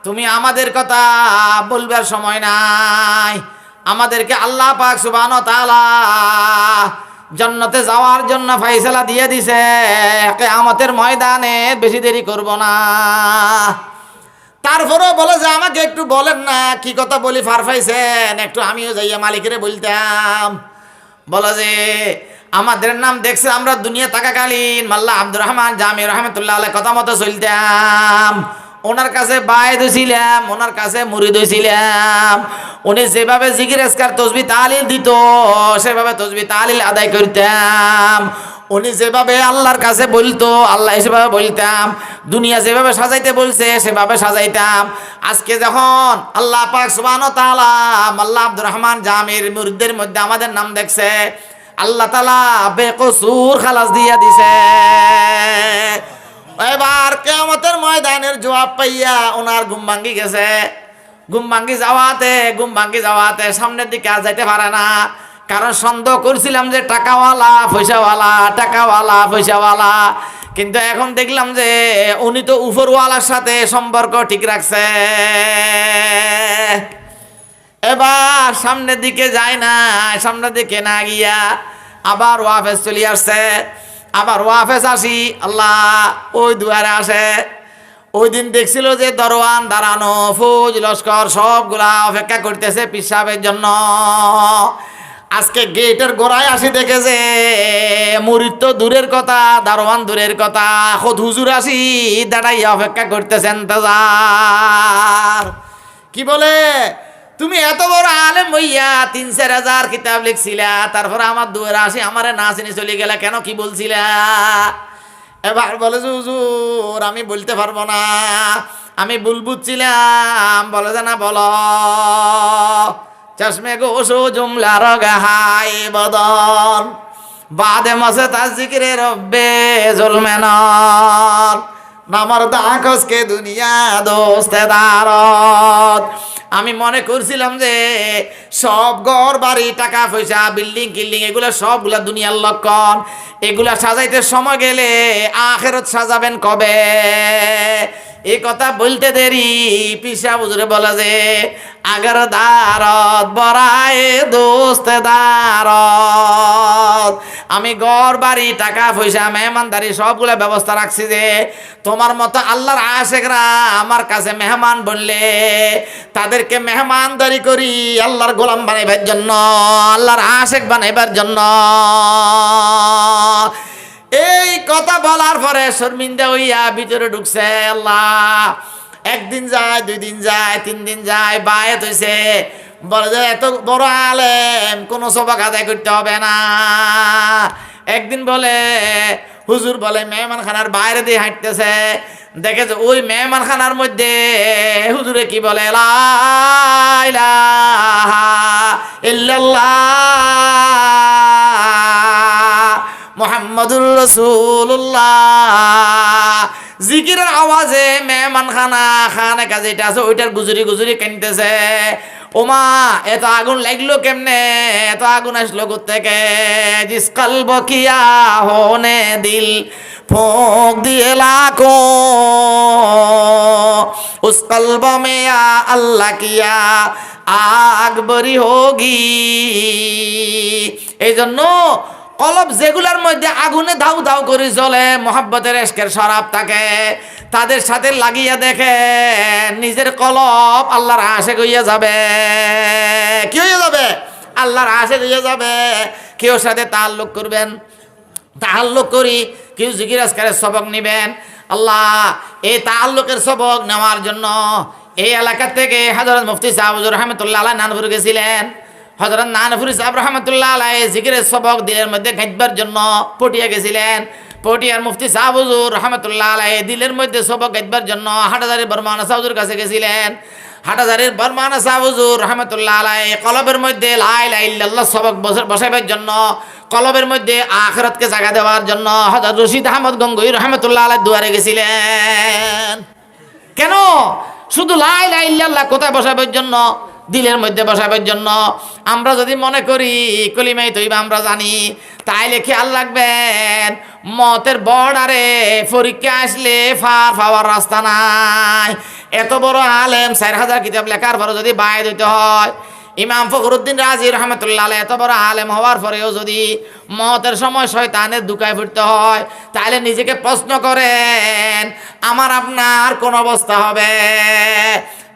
তুমি আমাদের কথা বলবার সময় নাই। আমাদেরকে আল্লাহ পাক সুবহানাহু ওয়া তাআলা জান্নাতে যাওয়ার জন্য ফয়সালা দিয়ে দিছে, কিয়ামতের ময়দানে বেশি দেরি করব না। তারপরেও বলে যে আমাকে একটু বলেন না কি কথা বলি ফার পাইছেন, একটু আমিও যাইয়া মালিকেরে বলতাম। বলে যে আমাদের নাম দেখছে আমরা দুনিয়া থাকাকালীন মোল্লা আব্দুর রহমান জামি রহমতুল্লাহ আলাইহি কথা মতো চলতাম। ওনার কাছে বায়েদ ছিলাম, ওনার কাছে মুরিদ হইছিলাম। উনি যেভাবে জিকির আজকার তসবিহ তাহলিল দিত সেভাবে তসবিহ তাহলিল আদায় করতাম। উনি যেভাবে আল্লাহর কাছে বলতো আল্লাহ সেভাবে বলতাম। দুনিয়া যেভাবে সাজাইতে বলছে সেভাবে সাজাইতাম। আজকে যখন আল্লাহ পাক সুবহানাহু ওয়া তাআলা মোল্লা আব্দুর রহমান জামির মুরিদদের মধ্যে আমাদের নাম দেখছে, আল্লাহ তাআলা বেকসুর খালাস দিয়া দিছে। এবার কিয়ামতের ময়দানের জবাব পাইয়া ওনার ঘুম ভাঙ্গি গেছে। ঘুম ভাঙ্গি যাওয়াতে সামনের দিকে আর যাইতে পারে না। কারণ সন্দেহ করছিলাম যে টাকাওয়ালা পয়সাওয়ালা, কিন্তু এখন দেখলাম যে উনি তো উপরওয়ালার সাথে সম্পর্ক ঠিক রাখছে। এবার সামনের দিকে যায় না, সামনের দিকে না গিয়া আবার ওয়াফেজ চলে আসছে। আবার ওয়াফেজ আসি, আল্লাহ ওই দুয়ারে আসে। ওই দিন দেখছিল যে দরওয়ান দাঁড়ানো, ফৌজ লস্কর সবগুলা অপেক্ষা করতেছে পিসাবের জন্য। আজকে গেটের গোড়ায় আসি দেখেছে মুরিদ তো দূরের কথা, দারোয়ান দূরের কথা, খোদ হুজুর আসি দাঁড়াইয়া অপেক্ষা করতেছেন। তাজার কি বলে, তুমি এত বড় আলেম হইয়া ৩-৪ হাজার কিতাব লিখছিলা, তারপর আমার দুয়ারে আসি আমারে না চিনি চলে গেলা কেন, কি বলছিলা? এবার বলে যে হুজুর আমি বলতে পারবো না, আমি ভুল বুঝছিলাম। বলে যে না বলো। চশমে গোসো জুমলা রগাহাই বদন বাদে মাসে তার জিকিরে রব্বে জুলমেনন নামার দাখসকে দুনিয়া দোস্তে দারত। আমি মনে করছিলাম যে সব ঘর বাড়ি টাকা পয়সা বিল্ডিং কিল্ডিং এগুলো সবগুলা দুনিয়ার লক্ষণ, এগুলা সাজাইতে সময় গেলে আখেরাত সাজাবেন কবে? এই কথা বলতে দেরি পিসা হুজুরে বলে যে আগের দারত বড়ায় দোস্তে দারত। আমি ঘর বাড়ি টাকা পয়সা মেহমানদারি সবগুলা ব্যবস্থা রাখছি যে তোমার মতো আল্লাহর আশেকরা আমার কাছে মেহমান বললে তাদেরকে মেহমানদারি করি আল্লাহর গোলাম বানাইবার জন্য, আল্লাহর আশেক বানাইবার জন্য। এই কথা বলার পরে শর্মিন্দা হইয়া ভিতরে ঢুকছে। আল্লাহ, একদিন যায়, 2 দিন যায়, 3 দিন যায়, বায়াত হইছে। বলে যে এত বড় আলেম কোনো সবক আদায় করতে হবে না। একদিন বলে হুজুর বলে মেহমানখানার বাইরে দিয়ে হাঁটতেছে, দেখে যে ওই মেহমানখানার মধ্যে হুজুরে কি বলে, লা ইলাহা ইল্লাল্লাহ মুহাম্মাদুর রাসূলুল্লাহ। জিকিরের আওয়াজে মেহমানখানা খানে কাজে এটা আছে ওইটার গুজরি গুজরি কানতেছে। ওমা এত আগুন লাগলো কেমনে, এত আগুন আসলো কোত্থেকে? জিস কলব কিয়া হোনে দিল ফোঁক দিয়ে লাখো উস কলব মে আল্লাহ কিয়া আগ বরি হোগি। এই জন্য কলব যেগুলার মধ্যে আগুনে ধাউ ধাউ করে জ্বলে, মোহাব্বতের এশকের শরাব থাকে, তাদের সাথে লাগিয়ে দেখে নিজের কলব আল্লাহর আশেক হইয়া যাবে। কি হইয়া যাবে? আল্লাহর আশেক হইয়া যাবে। কেউ সাথে তাল্লুক করবেন, তাল্লুক করি কেউ জিকির আজকারের সবক নিবেন। আল্লাহ এই তাল্লুকের সবক নেওয়ার জন্য এই এলাকা থেকে হযরত মুফতি সাহেব হুজুর রহমাতুল্লাহ আলাইহি নানপুর গেছিলেন। হযরত নানপুরি সাহেব রহমাতুল্লাহ আলাইহি জিকিরের সবক দিলের মধ্যে গাইবার জন্য পটিয়া গেছিলেন। পটিয়ার মুফতি সাহেব হুজুর রহমাতুল্লাহ আলাইহি দিলের মধ্যে সবক গাইবার জন্য হাটহাজারীর বর্মানা সাহেব হুজুর কাছে গেছিলেন। হাটহাজারীর বর্মানা সাহেব হুজুর রহমাতুল্লাহ আলাইহি কলবের মধ্যে লা ইলাহা ইল্লাল্লাহ সবক বসাইবার জন্য, কলবের মধ্যে আখিরাতকে জায়গা দেওয়ার জন্য হযরত রশিদ আহমদ গঙ্গোই রহমাতুল্লাহ আলাইহি দুয়ারে গেছিলেন। কেন? শুধু লা ইলাহা ইল্লাল্লাহ কোথায় বসাইবার জন্য? দিলের মধ্যে বসাবার জন্য। আমরা যদি মনে করি কলিমাই তৈবা আমরা জানি, তাইলে খেয়াল রাখবেন মতের বর্ডারে পরীক্ষা আসলে ফার পাওয়ার রাস্তা নাই। এত বড় আলেম 4000 কিতাব লেখার পরে যদি বায়াত হইতে হয়, ইমাম ফখরুদ্দিন রাজি রহমতুল্লাহ আলাইহি এত বড় আলেম হওয়ার পরেও যদি মতের সময় শয়তানের দুকায় ফুটতে হয়, তাহলে নিজেকে প্রশ্ন করেন আমার আপনার কোন অবস্থা হবে?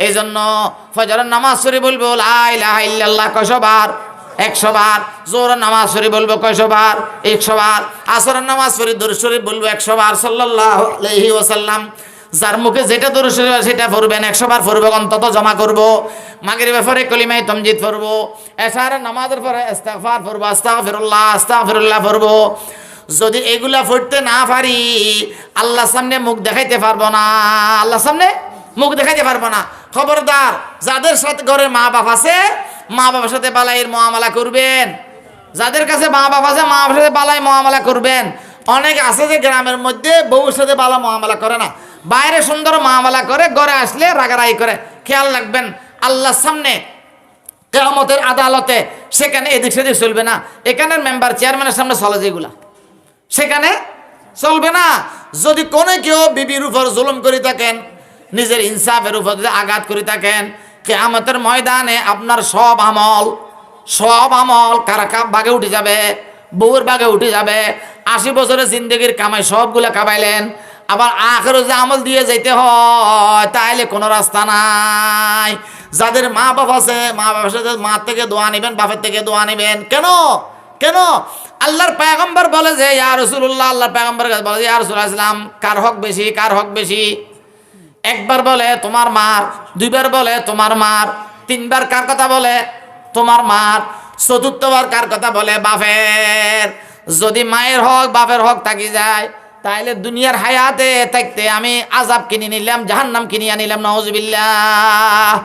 এই জন্য ফজরের নামাজ শরীফ বলবো লা ইলাহা ইল্লাল্লাহ কয়শো বার? 100 বার। জোহরের নামাজ শরীফ বলবো কয়শো বার? 100 বার। আসরের নামাজ শরীফ দরুদ শরীফ বলবো 100 বার সাল্লাল্লাহু আলাইহি ওয়াসাল্লাম। যার মুখে যেটা দরুদ শরীফ সেটা পড়বেন 100 বার পড়বো, অন্তত জমা করব। মাগরিবের পরে কলিমায়ে তামজিদ পড়বো, এশারের নামাজের পরে ইস্তিগফার পড়বো, আস্তাগফিরুল্লাহ আস্তাগফিরুল্লাহ পড়বো। যদি এগুলা পড়তে না পারি আল্লাহর সামনে মুখ দেখাইতে পারবো না, আল্লাহর সামনে মুখ দেখাইতে পারবো না। খবরদার, যাদের সাথে ঘরে মা বাপ আছে মা বাবার সাথে বালাইয়ের মুআমালা করবেন। যাদের কাছে মা বাপ আছে মা বাবার সাথে বালাই মুআমালা করবেন। অনেক আছে যে গ্রামের মধ্যে বউর সাথে বালা মুআমালা করে না, বাইরে সুন্দর মুআমালা করে, ঘরে আসলে রাগারাগি করে। খেয়াল রাখবেন আল্লাহর সামনে কিয়ামতের আদালতে সেখানে এদিক সেদিক চলবে না। এখানের মেম্বার চেয়ারম্যানের সামনে চলে যেগুলা সেখানে চলবে না। যদি কোনো কেউ বিবির উপর জুলুম করে থাকেন, নিজের ইনসাফের উপর যদি আঘাত করে থাকেন, কিয়ামতের ময়দানে আপনার সব আমল কারা বাগে উঠে যাবে, বউর বাগে উঠে যাবে। 80 বছরের জিন্দগির কামাই সবগুলা কামাইলেন, আবার আখেরও যে আমল দিয়ে যাইতে হয়, তাইলে কোনো রাস্তা নাই। যাদের মা বাপ আছে, মা বাবার সাথে মা থেকে দোয়া নেবেন, বাপের থেকে দোয়া নেবেন। কেন কেন আল্লাহর পয়গম্বর বলে যে ইয়া রাসূলুল্লাহ, আল্লাহর পয়গম্বর বলে যে ইয়া রাসূলুল্লাহ সাল্লাম, কার হক বেশি, কার হক বেশি? একবার বলে তোমার মার, দুইবার বলে তোমার মার, তিনবার কার কথা বলে? তোমার মার, চতুর্থবার কার কথা বলে? বাপের। যদি মায়ের হক বাপের হক থাকি যায়, তাইলে দুনিয়ার হায়াতে থাকতে আমি আযাব কিনে নিলাম, জাহান্নাম কিনিয়া নিলাম, নাউজুবিল্লাহ।